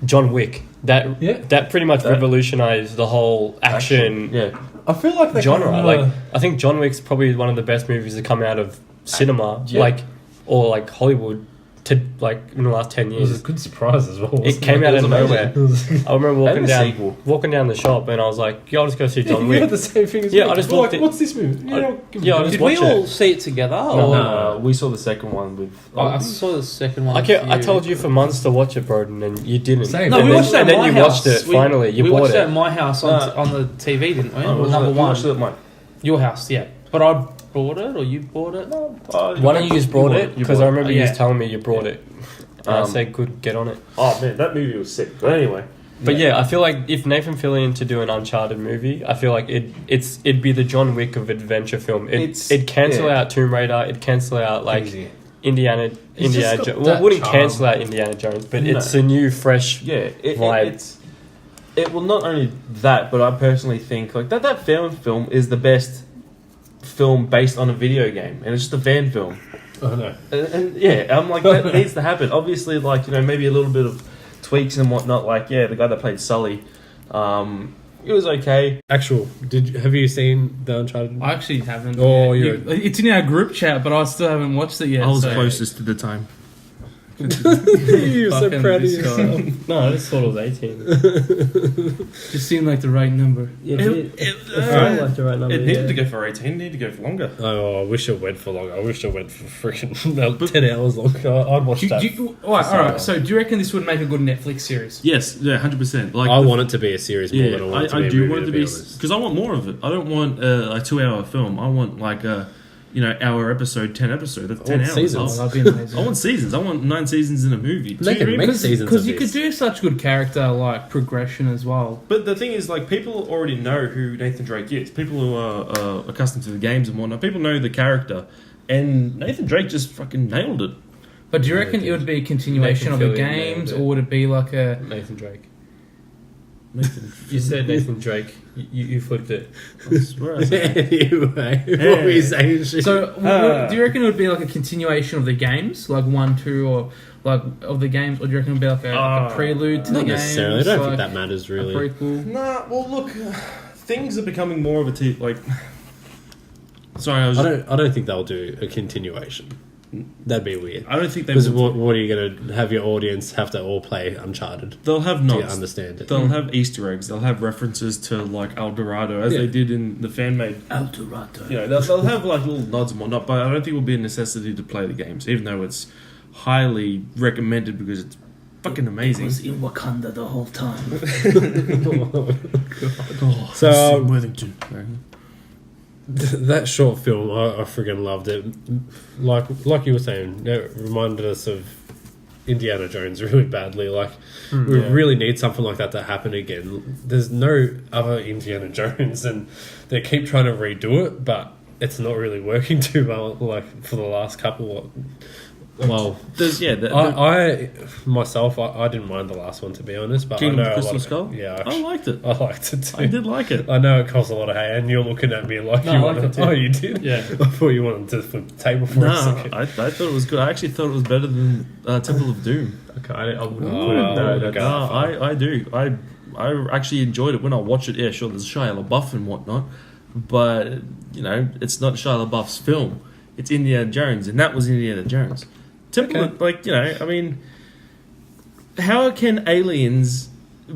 John Wick. That pretty much That- revolutionized the whole action Yeah. I feel like they genre. kinda- Like I think John Wick's probably one of the best movies to come out of cinema, Yeah. or Hollywood, to in the last 10 it was years. a good surprise as well. It wasn't came out It was of amazing. nowhere. It was- I remember And the sequel. walking down the shop, and I was like, "Yeah, I'll just go see John you Wick." had the same thing as Yeah, me. I just Well, walked in- what's this movie? I give me yeah, I that. just Did we watch it. all see it together? No, or? no. We saw the second one with. I saw the second one. I told you for months to watch it, Broden, and you didn't. Same. No, and we then, watched it at and then my you house. watched it finally. You we bought watched it it. at my house on the TV, didn't we? It was number one. Watched it at mine. Your house, yeah. But I bought it, or you bought it? Why don't you just brought it? Because I remember you Yeah. just telling me you brought it. And I Um, said, "Good, get on it." Oh man, that movie was sick. But anyway, But yeah, I feel like if Nathan Fillion to do an Uncharted movie, I feel like it'd be the John Wick of adventure film. It'd cancel out Tomb Raider. It'd cancel out Easy. Indiana just got Jones. Well, that it wouldn't charm. cancel out Indiana Jones, but No. it's a new, fresh. yeah, Vibe. it will not only that, but I personally think like that film is the best film based on a video game, and it's just a fan film. Oh no. And yeah, I'm like that needs to happen. Obviously, maybe a little bit of tweaks and whatnot. Like the guy that played Sully, It was okay. Have you seen the Uncharted? I actually haven't. Oh, yet. It's in our group chat, but I still haven't watched it yet. I was so- closest to the time. You're so Fucking proud of this guy. yourself. No, I just thought it was 18. Just seemed like the right number. Yeah, It felt like the right number. It needed yeah. to go for 18. It needed to go for longer. Oh, I wish it went for longer. I wish it went for freaking 10 hours longer. I'd watch that. All right. So, do you reckon this would make a good Netflix series? Yes, yeah, 100%. Like I want it to be a series more yeah, than I want it to I be a do movie, want it to be honest. because I want more of it. I don't want a 2-hour film. I want like a hour episode, 10 episode. That's 10 want hours. seasons. Oh, that'd be amazing. I want seasons. I want 9 seasons in a movie. They can make seasons Because of you could this. do such good character like progression as well. But the thing is, like, people already know who Nathan Drake is. People who are accustomed to the games and whatnot. People know the character, and Nathan Drake just fucking nailed it. But do you Yeah, reckon it it would be a continuation of Nathan the Fillion games, nailed it. or would it be like a? Nathan Drake. Nathan, You said Nathan Drake. You flipped it. I swear I said that. Anyway, what were you saying? Shit? So, do you reckon it would be like a continuation of the games, like 1, 2, or like of the games, or do you reckon it would be like a prelude to the Not games? necessarily. I don't like think that matters a really. prequel. Nah, well, look, things are becoming more of a like. Sorry, I don't think they'll do a continuation. That'd be weird. I don't think they Because will. what are you going to have your audience have to all play Uncharted? They'll have Do you nods. understand it? They'll have Easter eggs. They'll have references to like El Dorado, as Yeah. they did in the fan made. El Dorado. You know, they'll have like little nods and whatnot. But I don't think it will be a necessity to play the games, even though it's highly recommended because it's fucking amazing. in Wakanda the whole time. So, Worthington. that short film, I friggin' loved it. Like you were saying, it reminded us of Indiana Jones really badly. Like, we really need something like that to happen again. There's no other Indiana Jones, and they keep trying to redo it, but it's not really working too well. Like for the last couple. Well, There's I myself, I didn't mind the last one, to be honest. But Kingdom I know of the a lot Crystal of Skull. Yeah, I liked it. I liked it too. I did like it. I know it costs a lot of hate, and you're looking at me like No, you I liked wanted it too. to. Oh, you did? Yeah. I thought you wanted to flip the table for a No, second. I thought it was good. I actually thought it was better than Temple of Doom. Okay, I wouldn't Oh, put it. No, okay. that's No, fine. I do. I actually enjoyed it when I watched it. Yeah, sure, there's Shia LaBeouf and whatnot, but you know, it's not Shia LaBeouf's film. It's Indiana Jones, and that was Indiana Jones. Temple, Okay. like, you know, I mean, how can aliens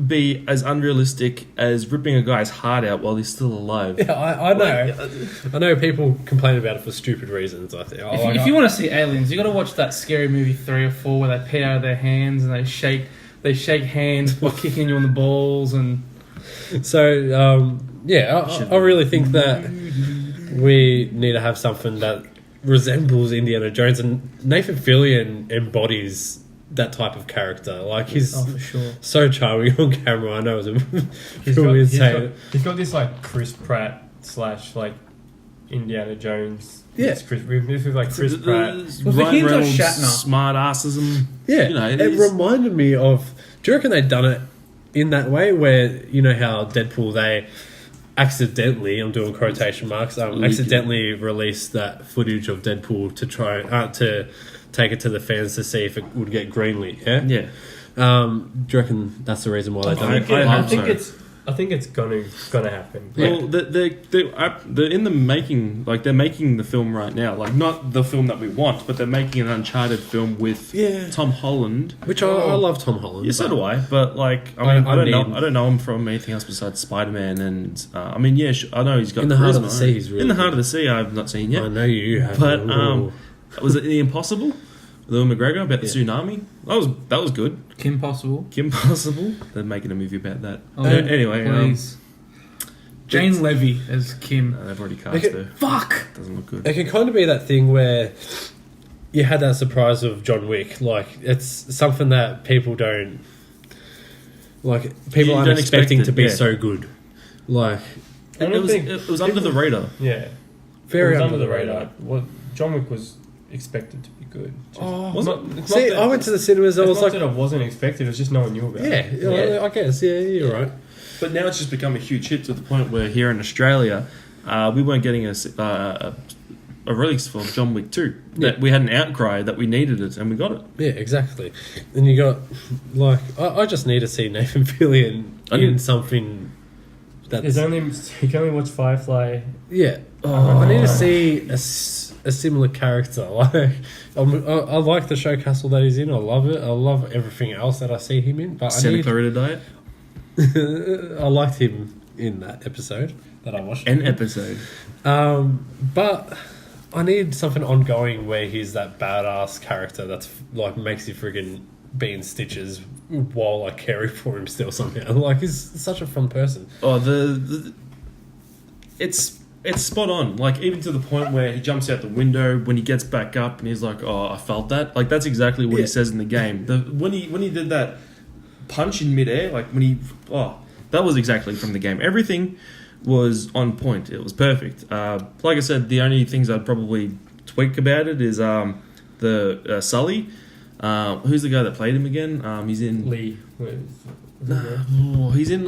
be as unrealistic as ripping a guy's heart out while he's still alive? Yeah, I know. I know people complain about it for stupid reasons. I think. If you want to see aliens, you got to watch that scary movie 3 or 4 where they pet out of their hands and they shake hands by kicking you on the balls and. So I really think that we need to have something that resembles Indiana Jones, and Nathan Fillion embodies that type of character. Like he's Oh, for sure. so charming on camera. I know it's a He's feel got, weird he's, saying got, it. he's got this like Chris Pratt / like Indiana Jones. Yeah. It's this is like Chris Pratt. Was the Ryan hint of Reynolds, Shatner? smart assism. Yeah, You know, it it's- reminded me of. Do you reckon they'd done it in that way, where you know how Deadpool they accidentally, I'm doing quotation marks, accidentally released that footage of Deadpool to try to take it to the fans to see if it would get greenlit. Yeah. Yeah. Do you reckon that's the reason why they done it? I I hope think so. I think it's gonna happen. Yeah. Well, they're in the making. Like they're making the film right now. Like not the film that we want, but they're making an Uncharted film with Tom Holland. Which I love Tom Holland. Yeah, so but- do I. But like, I mean, I don't know. need- I don't know him from anything else besides Spider-Man. And I mean, yeah, I know he's got In the Heart of charisma. the Sea, he's really in the Heart good. of the Sea. I've not seen I yet. know you have. But Ooh. was it The Impossible? Lou McGregor about the Yeah. tsunami. That was good. Kim Possible. Kim Possible. They're making a movie about that. Oh, Anyway, please. Jane Levy as Kim. they've already cast Okay. her. Fuck! Doesn't look good. It can kind of be that thing where you had that surprise of John Wick. Like, it's something that people don't... Like, people You aren't don't expect expecting it, to be yeah. so good. Like, I don't think It was under the radar. Yeah, very it was under the radar. Well, John Wick was expected to be good. Just- Oh, it's not- it's not see, that- I went to the cinemas, I It's was not like... that it wasn't expected. It was just no one knew about it. Yeah, I guess, yeah, you're right. But now it's just become a huge hit to the point where here in Australia, we weren't getting a release for John Wick 2. That we had an outcry that we needed it, and we got it. Yeah, exactly. And you got, like, I just need to see Nathan Fillion I in need- something That's You can only watch Firefly. yeah. I need to see a similar character. Like I like the show Castle that he's in. I love it. I love everything else that I see him in. But Santa Clarita Diet. I liked him in that episode that I watched. An episode. But I need something ongoing where he's that badass character that's like makes you friggin' be in stitches while I care for him still somehow. Like he's such a fun person. Oh, it's spot on. Like even to the point where he jumps out the window when he gets back up and he's like, "Oh, I felt that." Like that's exactly what he says in the game. When he did that punch in midair, like that was exactly from the game. Everything was on point. It was perfect. Like I said, the only things I'd probably tweak about it is the Sully. Who's the guy that played him again? He's in Lee. he's in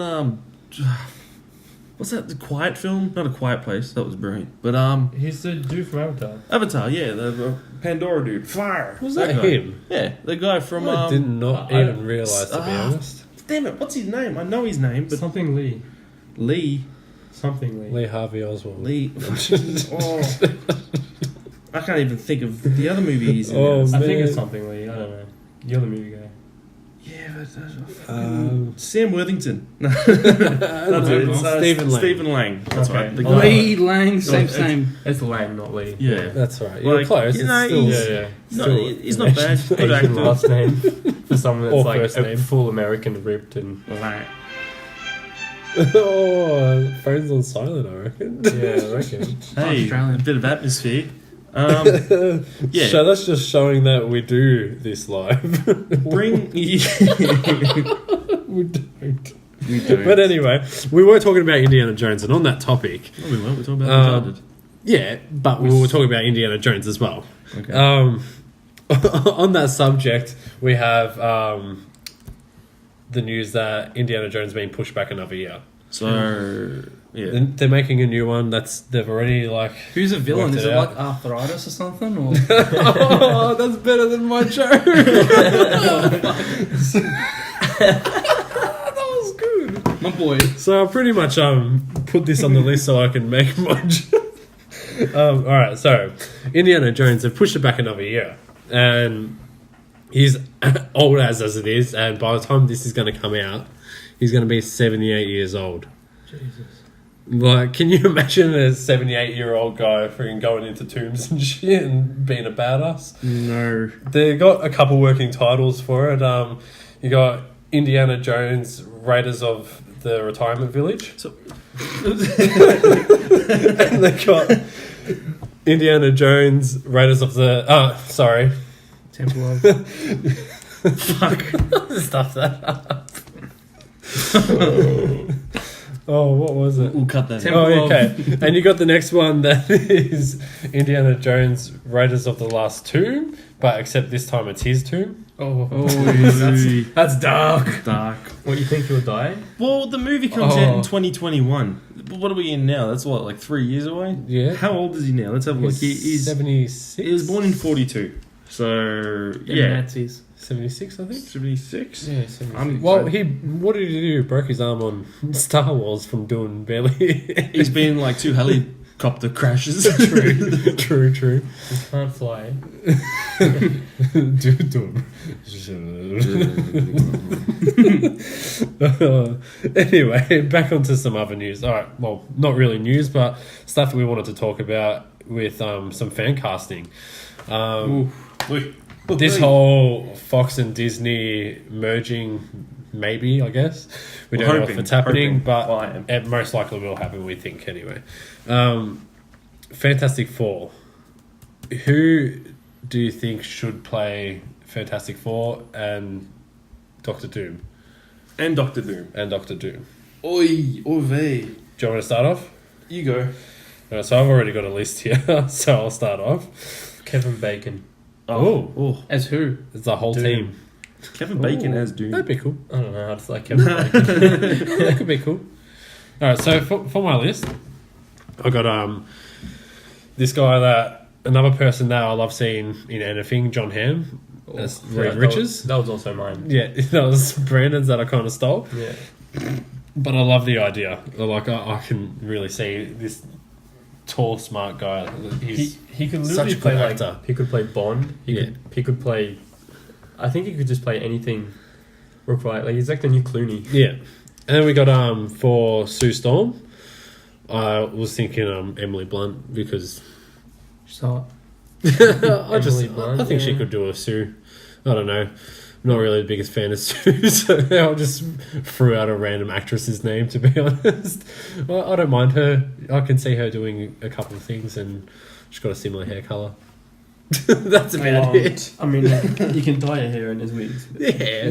what's that? The Quiet film? Not A Quiet Place. That was brilliant. But He's the dude from Avatar. Avatar, yeah, the Pandora dude. Fire. Was that guy. him? Yeah, the guy from. I did not even realise, to be honest. Damn it! What's his name? I know his name, but Something Lee. Lee. Something Lee. Lee Harvey Oswald. Lee. Oh. I can't even think of the other movie he's in. Oh, I think man. it's Something Lee. I don't know. You're the movie guy. Yeah, but Sam Worthington. That's it. It's, Stephen Lang. Stephen Lang. That's Okay. right. The guy. Lee Lang, same, it's- same. It's Lang, not Lee. Yeah. That's right. You're Like, close. you know, It's still, he's- Yeah. No, still he's not bad. Good Asian actor. last name for someone that's Or like first a name. full American, ripped and Lang. Oh, phone's on silent, I reckon. yeah, I reckon. Hey, Australian. a bit of atmosphere. Yeah. So that's just showing that we do this live. Bring. we don't. We do. But anyway, we were talking about Indiana Jones, and on that topic, No, we weren't. We're talking about Uncharted. yeah, but we were talking about Indiana Jones as well. Okay. On that subject, we have the news that Indiana Jones is being pushed back another year. So, yeah. They're making a new one. They've already like. Who's a villain? Worked Is it it out. like arthritis or something? Or Oh, that's better than my joke. That was good. my boy? So I pretty much put this on the list so I can make my joke. All right, so Indiana Jones, they've pushed it back another year, and he's old as it is, and by the time this is going to come out, he's going to be 78 years old. Jesus. Like, can you imagine a 78-year-old guy freaking going into tombs and shit and being a badass? No. They got a couple working titles for it. You got Indiana Jones, Raiders of the Retirement Village. So, And they got Indiana Jones, Raiders of the... sorry. Temple of. Fuck. Stuff that up. Oh, what was it? we'll cut that. Temple out. Oh, of- okay. And you got the next one that is Indiana Jones, Raiders of the Last Tomb, but except this time it's his tomb. Oh, That's dark. Dark. What, you think he'll die? Well, the movie comes out in 2021. But what are we in now? That's what, like 3 years away? Yeah. How old is he now? Let's have a look. He's 76. He was born in 42. So, yeah. yeah. Nazis. 76, I think. 76? Yeah, Well, what did he do? Broke his arm on Star Wars from doing barely. He's been in like 2 helicopter crashes. True. he can't fly. Anyway, back onto some other news. All right, well, not really news, but stuff that we wanted to talk about with some fan casting. This whole Fox and Disney merging, maybe, I guess. We don't know if it's happening, but it most likely will happen, we think, anyway. Fantastic Four. Who do you think should play Fantastic Four and Doctor Doom? And Doctor Doom. Oi, oi vey. Do you want me to start off? You go. So I've already got a list here, so I'll start off. Kevin Bacon. Oh. As who? It's the whole Doom. team. Kevin Bacon as Doom. That'd be cool. I don't know. I just like Kevin Bacon. That could be cool. All right, so for my list, I got this guy another person that I love seeing in anything, John Hamm. That's Reed Richards. That was also mine. Yeah, that was Brandon's that I kind of stole. Yeah. But I love the idea. Like, I can really see this tall, smart guy. He could such literally a play good like actor. he could play Bond. He could play. I think he could just play anything required. Like he's like the new Clooney. Yeah. And then we got for Sue Storm. I was thinking Emily Blunt because So I Blunt, think she yeah. could do a Sue. I don't know. I'm not really the biggest fan of Sue, so I just threw out a random actress's name, to be honest. I don't mind her. I can see her doing a couple of things, and she's got a similar hair colour. That's about it. I mean, you can dye your hair in his wigs. Yeah.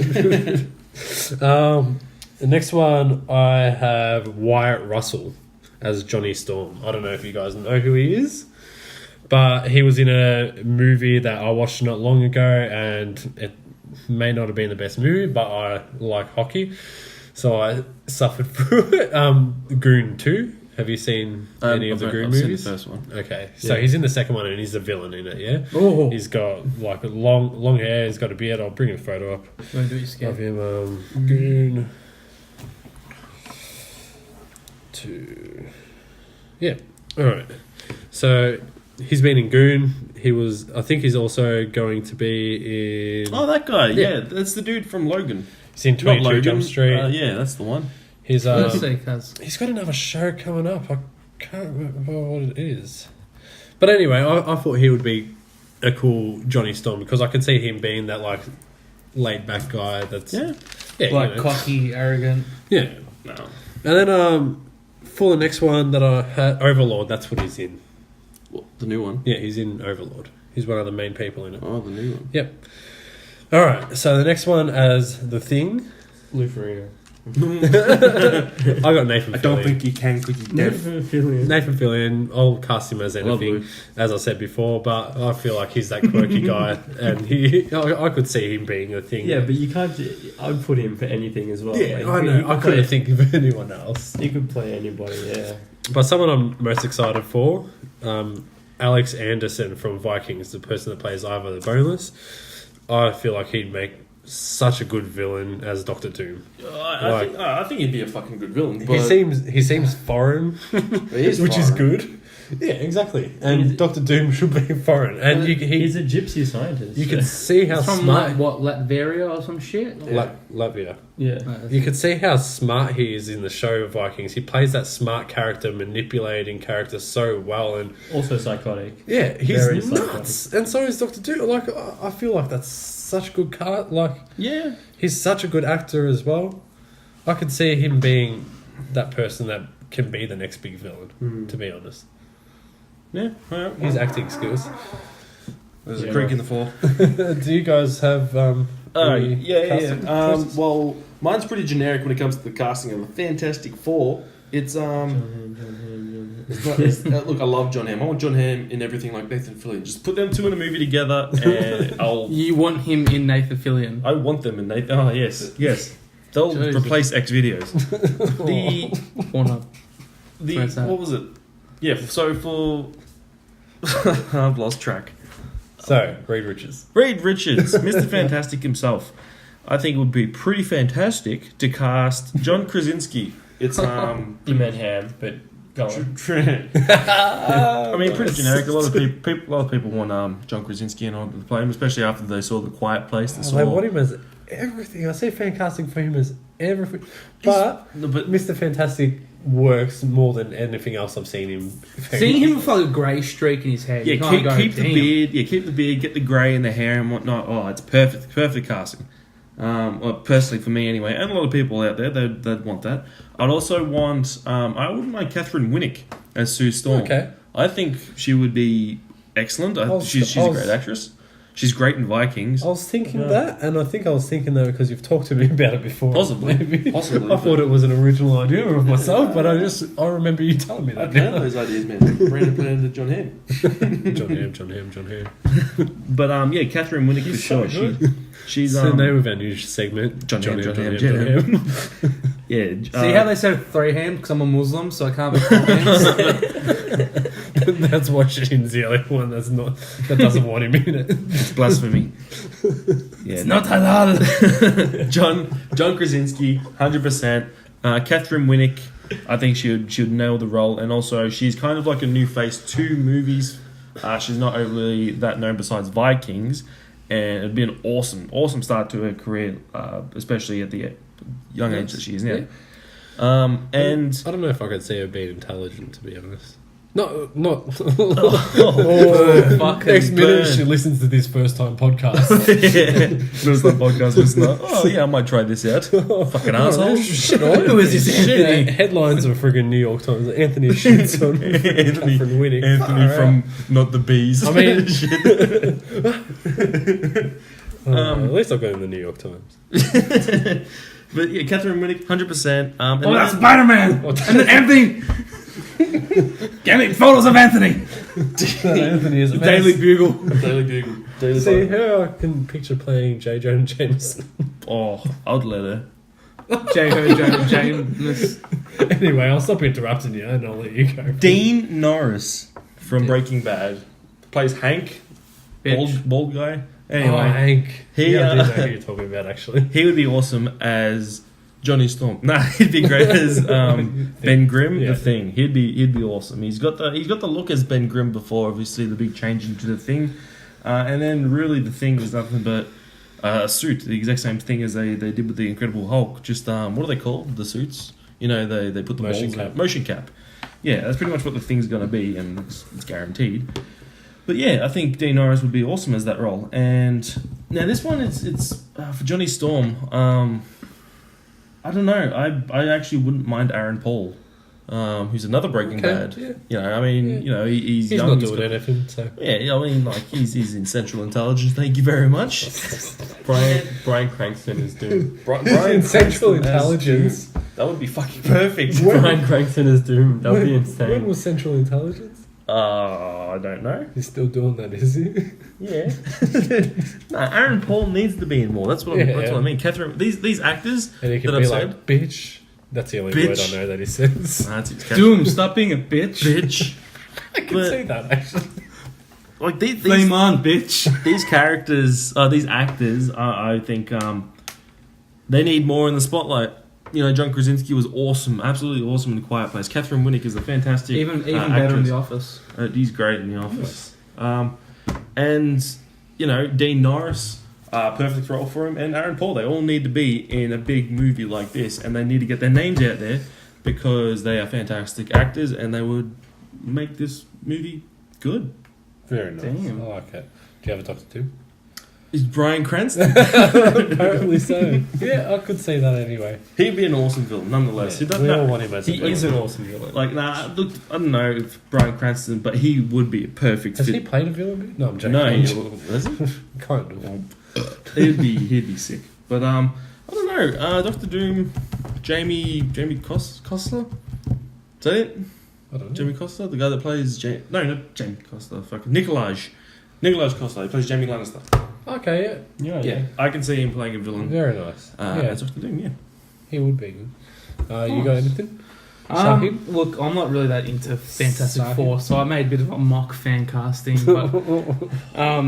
The next one, I have Wyatt Russell as Johnny Storm. I don't know if you guys know who he is, but he was in a movie that I watched not long ago, and it may not have been the best movie, but I like hockey, so I suffered through it. Goon 2. Have you seen any of the Goon I've movies? seen the first one. Okay, so Yeah. he's in the second one and he's the villain in it, yeah? Oh. He's got like a long hair, he's got a beard. I'll bring a photo up Don't do it of scared. him. Goon 2. Yeah, alright. So he's been in Goon. I think he's also going to be in... Oh, that guy. Yeah. Yeah, that's the dude from Logan. He's in Not 22 Logan. Jump Street. Yeah, that's the one. He's Let's see, cuz. He's got another show coming up. I can't remember what it is. But anyway, I thought he would be a cool Johnny Storm because I could see him being that like laid back guy that's Yeah. Like you know. cocky, arrogant. Yeah. No. And then for the next one that I had, Overlord, that's what he's in. Well, the new one. Yeah, he's in Overlord. He's one of the main people in it. Oh, the new one. Yep. All right, so the next one as The Thing. Lou Ferrigno. I got Nathan I don't Fillion. think you can because he's deaf. Nathan Fillion, I'll cast him as anything, Lovely. as I said before, but I feel like he's that quirky guy, and I could see him being a thing. Yeah, but you can't. I'd put him for anything as well. Yeah, Like, I he know. could I couldn't play- think of anyone else. He could play anybody. Yeah. But someone I'm most excited for, Alex Anderson from Vikings, the person that plays Ivor the Boneless. I feel like he'd make such a good villain as Doctor Doom. I think he'd be a fucking good villain. But He seems foreign, he is which is foreign. good. Yeah, exactly. And Doctor Doom should be foreign, and He's a gypsy scientist. you can see how It's from smart like, what, Latveria or some shit? Latvia. Yeah. You can see how smart he is in the show Vikings. He plays that smart character, manipulating character so well, and Also psychotic. yeah, he's Very nuts. And so is Doctor Doom. Like, I feel like that's such a good card. Like, Yeah. he's such a good actor as well. I could see him being that person that can be the next big villain. To be honest, Yeah. Alright. his acting skills. There's Yeah. a creak in the floor. Do you guys have? Any casting choices? Well, mine's pretty generic when it comes to the casting of the Fantastic Four. It's look, I love John Hamm. I want John Hamm in everything like Nathan Fillion. Just put them two in a movie together, and You want him in Nathan Fillion. I want them in Nathan. Oh yes. They'll Jesus. replace X videos. Pornhub. Where's that? What was it? Yeah. So for I've lost track. So Reed Richards. Reed Richards, Mr. Fantastic himself. I think it would be pretty fantastic to cast John Krasinski. It's You meant Ham, but go on. I mean, pretty generic. A lot of people want John Krasinski and all to play him, especially after they saw The Quiet Place. They saw. They want him as everything. I see fan casting for him as everything, but Mr. Fantastic works more than anything else I've seen him. Seeing him with like a grey streak in his head. you yeah, can't go, keep the "Damn." beard. Yeah, keep the beard. Get the grey in the hair and whatnot. Oh, it's perfect casting. Well, personally for me anyway, and a lot of people out there, they'd want that. I'd also want. I wouldn't mind Catherine Winnick as Sue Storm. Okay. I think she would be excellent. She's a great actress. She's great in Vikings. I was thinking that, and I think I was thinking that because you've talked to me about it before. Possibly. I thought it was an original idea of myself, but I remember you telling me I that. can't have those ideas, man. Brandon put into John Hamm. John Hamm. But yeah, Catherine Winnick for sure. She's It's the name of our new segment. John Hamm. Yeah. See how they said three hand because I'm a Muslim, so I can't be four hands? That's why Shin's the only one that doesn't want him in it. It's blasphemy. Yeah, It's not halal. John Krasinski, 100%. Catherine Winnick, I think she'd nail the role, and also she's kind of like a new face to movies. She's not overly that known besides Vikings, and it'd be an awesome start to her career, especially at the young age that she is now. Yeah. And I don't know if I could see her being intelligent, to be honest. Not. Fucking Next minute, burn. she listens to this first time podcast. first time podcast listener. Oh yeah, I might try this out. Fucking asshole. Shit, on. Who is this Anthony? Headlines of friggin' New York Times. Anthony shits on Anthony Catherine Winnick. Anthony from Not the Bees. I mean- Shit. At least I got in the New York Times. But yeah, Catherine Winnick, 100%. And Oh, that's Spider-Man! And then Anthony! Get me photos of Anthony! Anthony is a Daily mess. Bugle. Daily Bugle. Daily See, Bugle. her I can picture playing J. Jonah Jameson. Oh, I'd let her. James. Anyway, I'll stop interrupting you and I'll let you go. Dean Norris from Breaking Bad plays Hank, Bitch. bald guy. Oh, Anyway, Hank. he, Yeah, I do know uh, who you're talking about, actually. he would be awesome as Johnny Storm. Nah, he'd be great as Ben Grimm. Yeah. The Thing. He'd be awesome. He's got the look as Ben Grimm before. Obviously, the big change into the Thing, and then really the Thing was nothing but a suit. The exact same thing as they did with the Incredible Hulk. Just what do they call the suits? You know, they put the Motion balls in. cap. Motion cap. Yeah, that's pretty much what the Thing's going to be, and it's guaranteed. But yeah, I think Dean Norris would be awesome as that role. And now this one, it's for Johnny Storm. I don't know. I actually wouldn't mind Aaron Paul, who's another Breaking Bad. Yeah. You know, I mean, Yeah. you know, he's He's young. not he's doing got- anything, so. Yeah, I mean, like he's in Central Intelligence. Thank you very much. Brian Cranston is doomed. Brian Central Cranston as Intelligence. Doom. That would be fucking perfect. Brian Cranston is doomed. That would be When insane. was Central Intelligence? I don't know. He's still doing that, is he? Yeah. No, Aaron Paul needs to be in more. That's what Yeah, that's yeah. what I mean. Catherine, these actors And he that can I've be said. like, bitch. That's the only word Bitch. I know that he says. Nah, it's Catherine. Doom, stop being a bitch. Bitch. I can But- see that, actually. Like these Flame on, bitch. these characters, these actors, I think they need more in the spotlight. You know, John Krasinski was awesome, absolutely awesome in The Quiet Place. Catherine Winnick is a fantastic, Even better in actress. The Office. He's great in The Office. And you know, Dean Norris, perfect role for him, and Aaron Paul. They all need to be in a big movie like this, and they need to get their names out there because they are fantastic actors, and they would make this movie good. Very nice. Damn. I like it. Do you have a Doctor 2? Is Brian Cranston? Apparently so. Yeah, I could see that anyway. He'd be an awesome villain, nonetheless. Yeah, He we doesn't all know. want him as He a is villain. an awesome villain. Like, nah, look, I don't know if Brian Cranston, but he would be a perfect Has fit. he played a villain? No, I'm joking. No, I'm he joking. does he? Kind of. He'd be sick. But I don't know. Doctor Doom, Jamie Costa. Is that it? I don't know. Jamie Costa, the guy that plays no, not Jamie Costa. Fucking Nikolaj Costa. He plays Jamie Lannister. Okay, Yeah, I can see him playing a villain. Very nice. Yeah, As Doctor Doom. Yeah. he would be good. You got anything? Look, I'm not really that into Fantastic Sahib. Four, so I made a bit of a mock fan casting. But,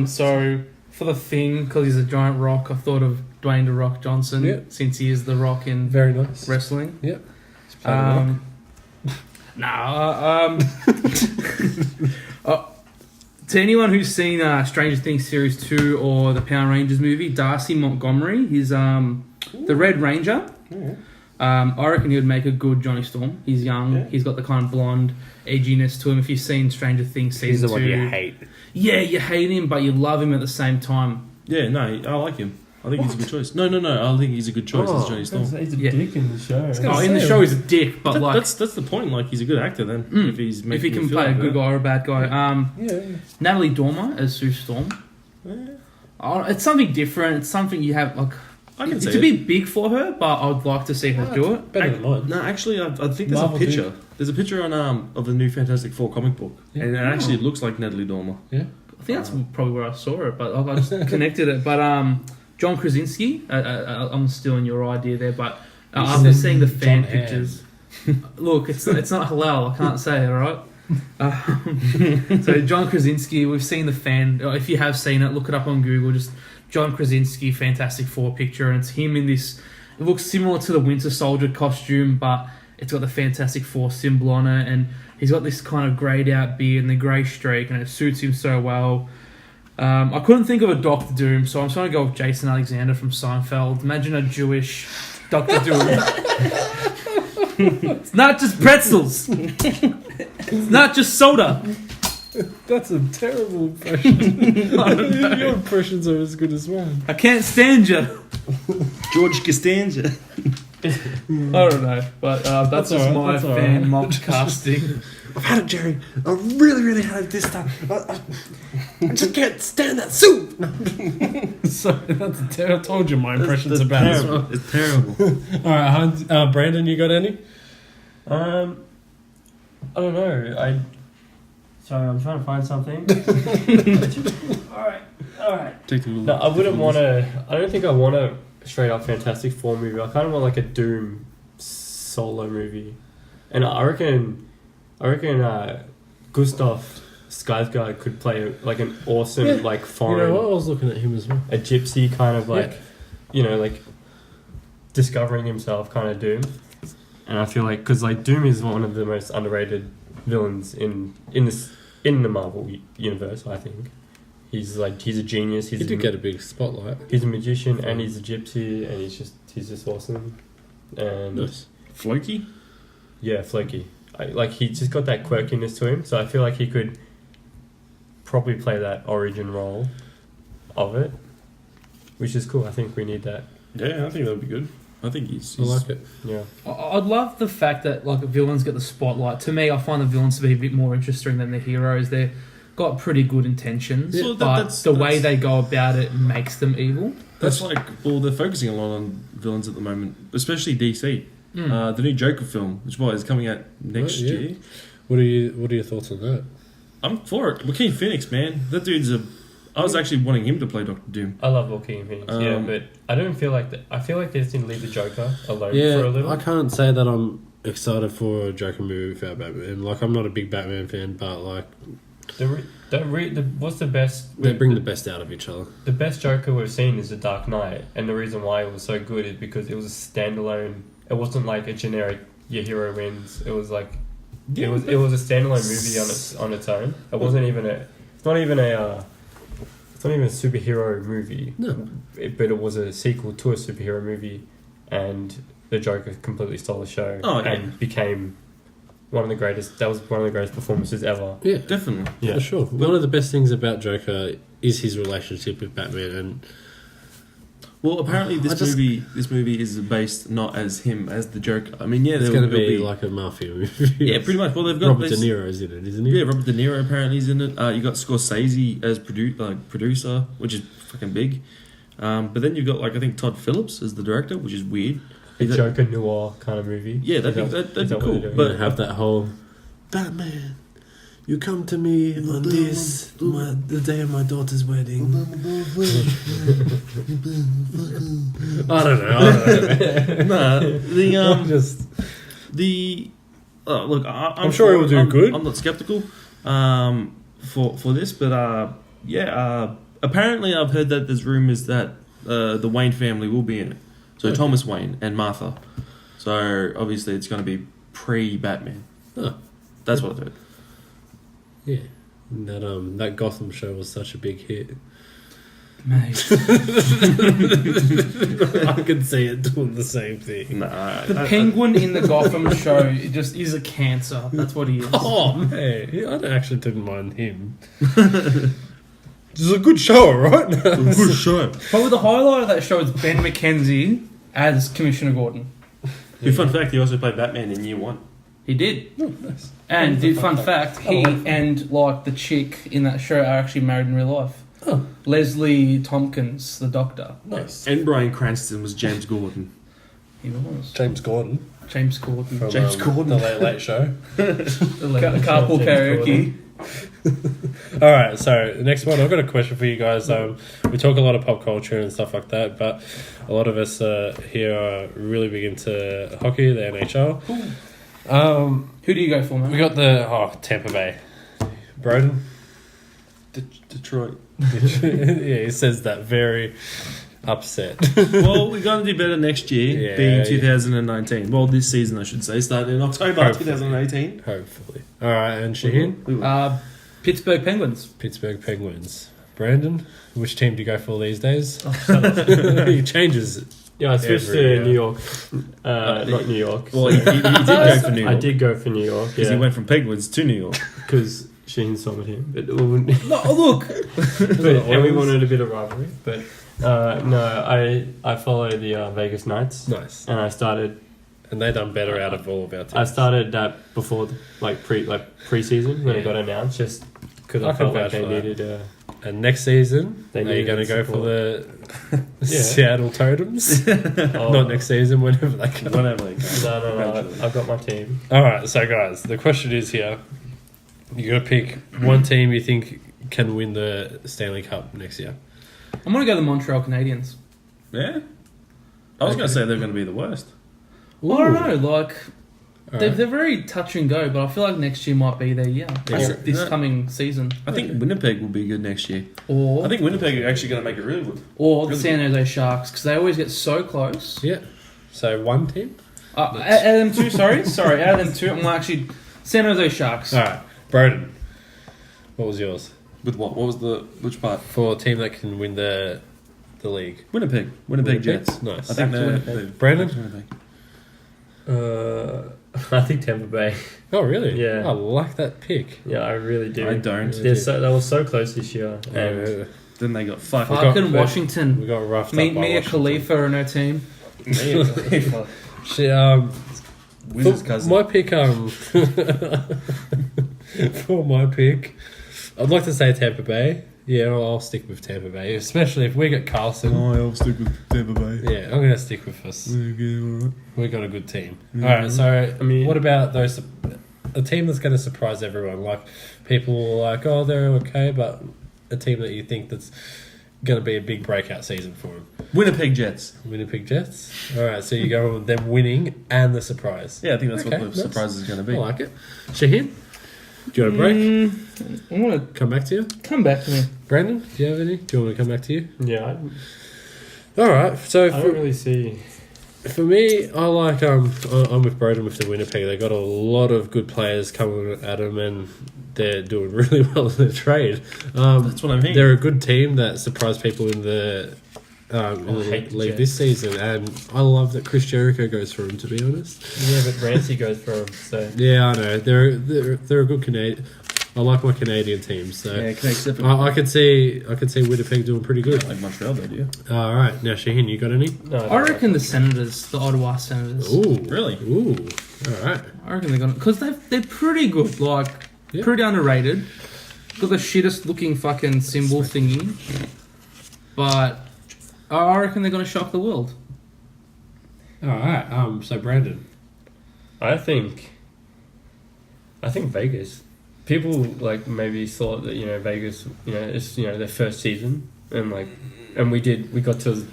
so for the Thing, because he's a giant rock, I thought of Dwayne the Rock Johnson, Yeah. since he is the Rock in Very nice. wrestling. Yep. He's played a rock. To anyone who's seen Stranger Things Series 2 or the Power Rangers movie, Darcy Montgomery, he's the Red Ranger. Yeah. I reckon he would make a good Johnny Storm. He's young. Yeah. He's got the kind of blonde edginess to him. If you've seen Stranger Things He's Season the 2... one you hate. Yeah, you hate him, but you love him at the same time. Yeah, no, I like him. I think he's a good choice. No, I think he's a good choice as Johnny Storm. He's a Yeah. dick in the show. Oh, in the show he's a dick, but like... That's the point. Like, he's a good actor then. If he's if making he you can feel play a like good that. guy or a bad guy. Yeah. Natalie Dormer as Sue Storm. Yeah. It's something different. It's something you have like. I can It's see a it. bit big for her, but I'd like to see her do it. Better than mine. No, actually, I think there's Marvel a picture. There's a picture on of the new Fantastic Four comic book, Yeah. and it actually looks like Natalie Dormer. Yeah. I think that's probably where I saw it, but I just connected it. But John Krasinski, I'm stealing your idea there, but after said seeing the fan John Hamm. pictures, look, it's not halal. I can't say it, all right? So John Krasinski, we've seen the fan. If you have seen it, look it up on Google. Just John Krasinski, Fantastic Four picture, and it's him in this It looks similar to the Winter Soldier costume, but it's got the Fantastic Four symbol on it, and he's got this kind of greyed out beard and the grey streak, and it suits him so well. I couldn't think of a Doctor Doom, so I'm trying to go with Jason Alexander from Seinfeld. Imagine a Jewish Doctor Doom. It's not just pretzels. It's not just soda. That's a terrible impression. Your impressions are as good as mine. I can't stand you. George Costanza. I don't know, but that's just all my right, that's all fan right. mock casting. I've had it, Jerry. I really had it this time. I just can't stand that soup. Sorry, I told you my impressions are bad as well. It's terrible. All right, Hans, Brandon, you got any? I don't know. Sorry, I'm trying to find something. All right. No, I wouldn't want to. I don't think I want a straight up Fantastic Four movie. I kind of want like a Doom solo movie, and I reckon Gustav Skarsgård could play like an awesome like foreign. You know what? I was looking at him as well. A gypsy kind of like, like discovering himself kind of Doom. And I feel like, because like Doom is one of the most underrated villains in the Marvel universe, I think. He's a genius. He did get a big spotlight. He's a magician and he's a gypsy and he's just awesome. And Nice. Floki? yeah, Floki. He's just got that quirkiness to him, so I feel like he could probably play that origin role of it, which is cool. I think we need that. Yeah, I think that would be good. I think he's I like it. Yeah. I'd love the fact that like villains get the spotlight. To me, I find the villains to be a bit more interesting than the heroes. They've got pretty good intentions, Yeah, but the way they go about it makes them evil. That's they're focusing a lot on villains at the moment, especially DC. The new Joker film, which is coming out next year. What are your thoughts on that? I'm for it. Joaquin Phoenix, man, that dude's I was actually wanting him to play Doctor Doom. I love Joaquin Phoenix, but I don't feel like that. I feel like they just need to leave the Joker alone Yeah, for a little. I can't say that I'm excited for a Joker movie without Batman. Like, I'm not a big Batman fan, but like, What's the best? they bring the best out of each other. The best Joker we've seen is The Dark Knight, and the reason why it was so good is because it was a standalone. It wasn't like a generic "your hero wins." It was like it was a standalone movie on its own. It wasn't even a. It's not even a superhero movie. No, But it was a sequel to a superhero movie, and the Joker completely stole the show and became one of the greatest. That was one of the greatest performances ever. yeah, Definitely. Yeah, for sure. One of the best things about Joker is his relationship with Batman, and Well, apparently this movie is based not as him as the Joker. I mean, it's going to be like a mafia movie. Yeah, pretty much. Well, they've got Robert De Niro's in it, isn't he? Yeah, Robert De Niro apparently is in it. You got Scorsese as producer, which is fucking big. But then you've got I think Todd Phillips as the director, which is weird. a Joker noir kind of movie. Yeah, that'd be cool. But have that whole Batman. You come to me on the day of my daughter's wedding. I don't know. Nah, look, I'm sure it will do good. I'm not skeptical for this, but apparently I've heard that there's rumors that the Wayne family will be in it. So Thomas Wayne and Martha. So obviously it's going to be pre-Batman. Oh. That's what I've heard. Yeah, that Gotham show was such a big hit. Mate. I could see it doing the same thing. Nah, The Penguin in the Gotham show it just is a cancer. That's what he is. Oh man, I actually didn't mind him. It's a good show, right? good show. Probably the highlight of that show is Ben McKenzie as Commissioner Gordon. Fun fact, he also played Batman in Year One. He did. Oh, nice. And fun fact, he and the chick in that show are actually married in real life. Oh. Leslie Tompkins, the doctor. Nice. And Bryan Cranston was James Gordon. He was. James Gordon. James Gordon. From, James Gordon. The Late Late Show. Carpool karaoke. All right, so the next one, I've got a question for you guys. We talk a lot of pop culture and stuff like that, but a lot of us here are really big into hockey, the NHL. Who do you go for, man? We got the Tampa Bay. Broden. Detroit. Yeah, he says that very upset. Well, we're going to do better next year, Yeah, being yeah. 2019. Well, this season, I should say, starting in October Hopefully. 2018. Hopefully. All right, and Shaheen? We will. Pittsburgh Penguins. Pittsburgh Penguins. Brandon, which team do you go for these days? Oh, He changes. Yeah, I switched Every to year. New York. Not New York. Well, he did go for New York. I did go for New York. Because Yeah, he went from Penguins to New York. because Sheen sold him. But, Oh, look. and we wanted a bit of rivalry. But no, I follow the Vegas Knights. Nice. And I started And they done better out of all of our teams. I started that before pre-season when it Yeah. got announced, just because I I can felt like vouch they for that. needed. And next season, They are you needed going to go for support. the Yeah. Seattle Totems? Oh, Not next season, whenever they come. Whatever they go. No. I've got my team. All right, so guys, the question is here: you got to pick one team you think can win the Stanley Cup next year. I'm going to go the Montreal Canadiens. Yeah? I was going to say they're going to be the worst. Well, I don't know. Like, All they're, right. they're very touch and go, but I feel like next year might be their year. Yeah. This coming season. I think Winnipeg will be good next year. Or I think Winnipeg are actually going to make it really good. or the really San Jose Sharks, because they always get so close. Yeah. So one team. Out of them two, sorry, out of them two, I'm actually San Jose Sharks. All right, Broden. What was yours With what? What was which part? for a team that can win the league? Winnipeg. Winnipeg Jets. Nice. I think Back to they're... Winnipeg. Brandon? Winnipeg. I think Tampa Bay. Oh, really? Yeah. I like that pick. Yeah, I really do. I don't. They were so close this year. And Uh, Then they got fucked. Fucking got- Washington. we got roughed Me, up by Mia Washington. Khalifa are no team. Shit, Wizards for cousin. my pick, for my pick, I'd like to say Tampa Bay. Yeah, I'll stick with Tampa Bay, especially if we get Carlson. I'll stick with Tampa Bay. Yeah, I'm gonna stick with us. Okay, alright. We got a good team. Mhm. All right, so I mean- what about those? A team that's going to surprise everyone. Like people are like, oh, they're okay, but a team that you think that's going to be a big breakout season for them. Winnipeg Jets. Winnipeg Jets. All right, so you go with them winning and the surprise. Yeah, I think that's Okay, what the nice. surprise is going to I be. like it. Shaheen, do you want a break? I want to Come back to you. come back to me. Brandon, do you have any? Do you want me to come back to you? yeah, All right, so I don't really see. for me, I like I'm with Broden with the Winnipeg. They got a lot of good players coming at them, and they're doing really well in the trade. That's what I mean. They're a good team that surprised people in the hate the league Jets. this season, and I love that Chris Jericho goes for them. To be honest, Yeah, but Ramsey goes for him. So yeah, I know they're a good Canadian. I like my Canadian teams, so Yeah, except for I could see Winnipeg doing pretty good. like Montreal, though, do you? All right, now Shaheen, you got any? no, I reckon the Senators, the Ottawa Senators. Ooh, Really? Ooh, all right. I reckon they're gonna, because they're pretty good, like Yeah. pretty underrated. Got the shittest looking fucking symbol thingy, but I reckon they're gonna shock the world. All right. So Brandon. I think Vegas. People like maybe thought that Vegas, it's their first season, and we got to the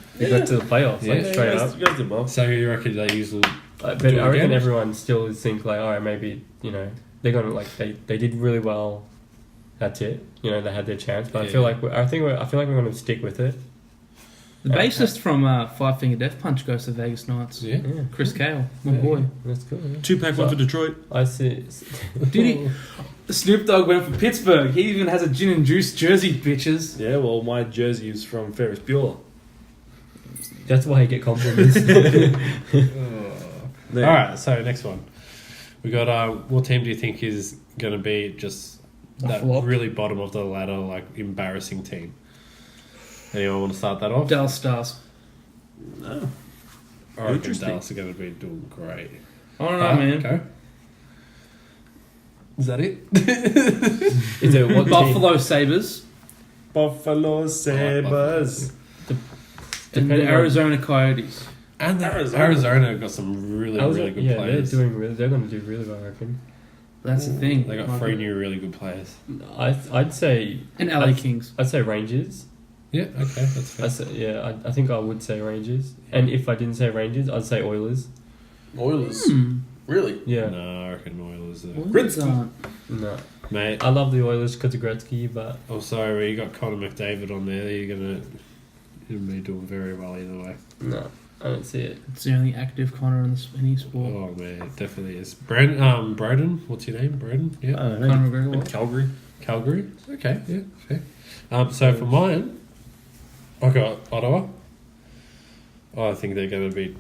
playoffs straight up. You guys did well. So you reckon they usually? But Do it I reckon again? everyone still thinks like, all right, maybe they're gonna they did really well. That's it. They had their chance, but I feel like we're gonna stick with it. The bassist from Five Finger Death Punch goes to Vegas Knights. Yeah. Yeah, Chris Kale, my Yeah, boy. that's cool. Yeah. 2-pack one for Detroit. I see. Did he? Snoop Dogg went for Pittsburgh. He even has a gin and juice jersey, bitches. Yeah, well, my jersey is from Ferris Bueller. That's why I get compliments. There. All right. So next one, we got. What team do you think is going to be just that Flop. really bottom of the ladder, like embarrassing team? Anyone want to start that off? Dallas Stars. No. I reckon Interesting. Dallas are going to be doing great. I don't know, man. Okay. Is that it? Is it what Buffalo Sabres Buffalo Sabres. and the Depending on- Arizona Coyotes. And Arizona. Arizona got some really good players. they're going to do really well. I reckon. That's the thing. They got 3 new really good players. I'd say And LA Kings. I'd say Rangers. Yeah. Okay. That's fair. I think I would say Rangers. And if I didn't say Rangers, I'd say Oilers. Oilers. Hmm. Really? Yeah. No, I reckon Oilers. Oilers aren't. No. Mate, I love the Oilers because of Gretzky, but oh sorry, you got Connor McDavid on there. You're gonna me doing very well either way. No, I don't see it. It's the only active Connor in any sport. Oh man, it definitely is. Broden, what's your name? Broden? I Yeah. don't know. Conor McGregor. What? Calgary. Calgary? Okay, yeah, fair. So for mine, I got Ottawa. I think they're going to be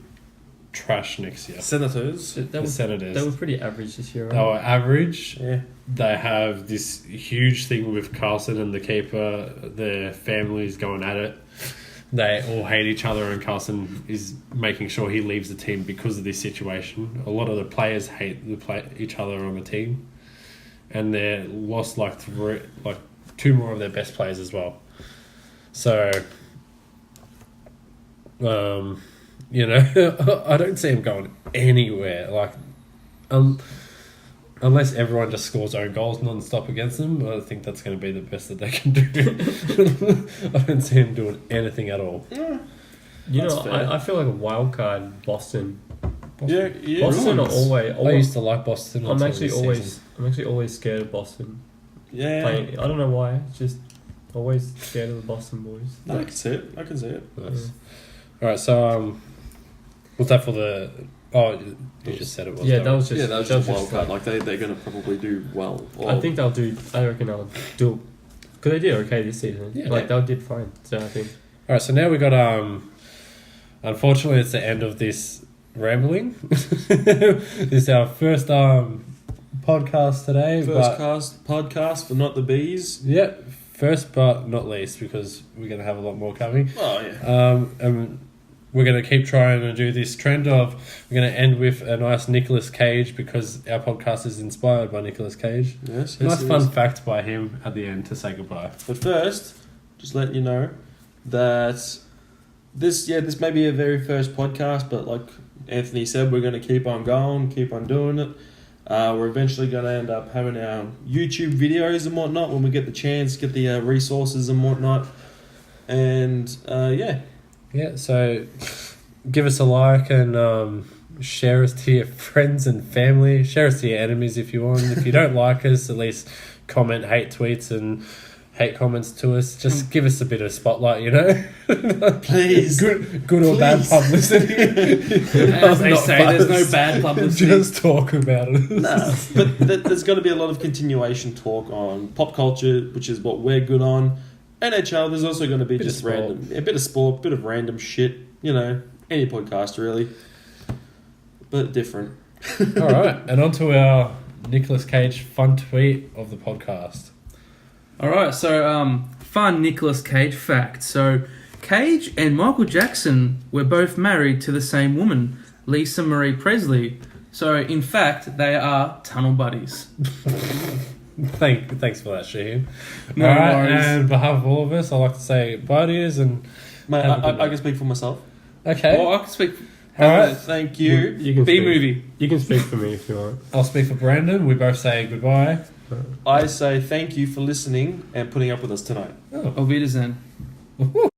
trash next year. Senators. The Senators. They were pretty average this year, right? They were average. Yeah. They have this huge thing with Carlson and the keeper. Their families going at it. They all hate each other, and Carlson is making sure he leaves the team because of this situation. A lot of the players hate each other on the team, and they lost two more of their best players as well. So, you know, I don't see him going anywhere. Like, unless everyone just scores own goals non-stop against them, I think that's going to be the best that they can do. I don't see him doing anything at all. You That's know, fair. I feel like a wild card Boston. Yeah, yeah. Boston are right. I used to like Boston. I'm until actually this season. always scared of Boston. Yeah. Playing, I don't know why. It's just always scared of the Boston boys. No, I can see it. I can see it. Nice. All right, so what's that for the? Oh, you just said it was. Yeah, that was just Yeah, that was just a wild just card. Like they're going to probably do well. I think they'll do. I reckon they'll do. Because they did okay this season. Yeah. Like they did fine. So I think. All right, so now we got unfortunately, it's the end of this rambling. This is our first podcast today. podcast for Not the Bees. Yeah, first but not least, because we're going to have a lot more coming. Oh yeah. And we're going to keep trying to do this trend of we're going to end with a nice Nicolas Cage because our podcast is inspired by Nicolas Cage. Yes. Nice it fun is. fact by him at the end to say goodbye. But first, just letting you know that this may be a very first podcast, but like Anthony said, we're going to keep on going, keep on doing it. We're eventually going to end up having our YouTube videos and whatnot when we get the chance, get the resources and whatnot. And yeah. Yeah, so give us a like and share us to your friends and family. Share us to your enemies if you want. If you don't like us, at least comment hate tweets and hate comments to us. Just give us a bit of spotlight, you know? Please. Good or bad Please. publicity. As they Not say, there's no biased. bad publicity. Just talk about it. Nah, but there's going to be a lot of continuation talk on pop culture, which is what we're good on. NHL, there's also going to be Bit of just sport. a bit of sport, bit of random shit, you know, any podcast really, but different. All right, and on to our Nicolas Cage fun tweet of the podcast. All right, so fun Nicolas Cage fact. So Cage and Michael Jackson were both married to the same woman, Lisa Marie Presley. So in fact, they are tunnel buddies. Thanks for that, Shaheen. No all right, worries. and on behalf of all of us, I'd like to say bye to yous and Mate, Have a good I night. can speak for myself. okay. Well, I can speak. All right, Thank you. You can B speak. movie. You can speak for me if you want. I'll speak for Brandon. We both say goodbye. I say thank you for listening and putting up with us tonight. Oh. Auf Wiedersehen. Woohoo.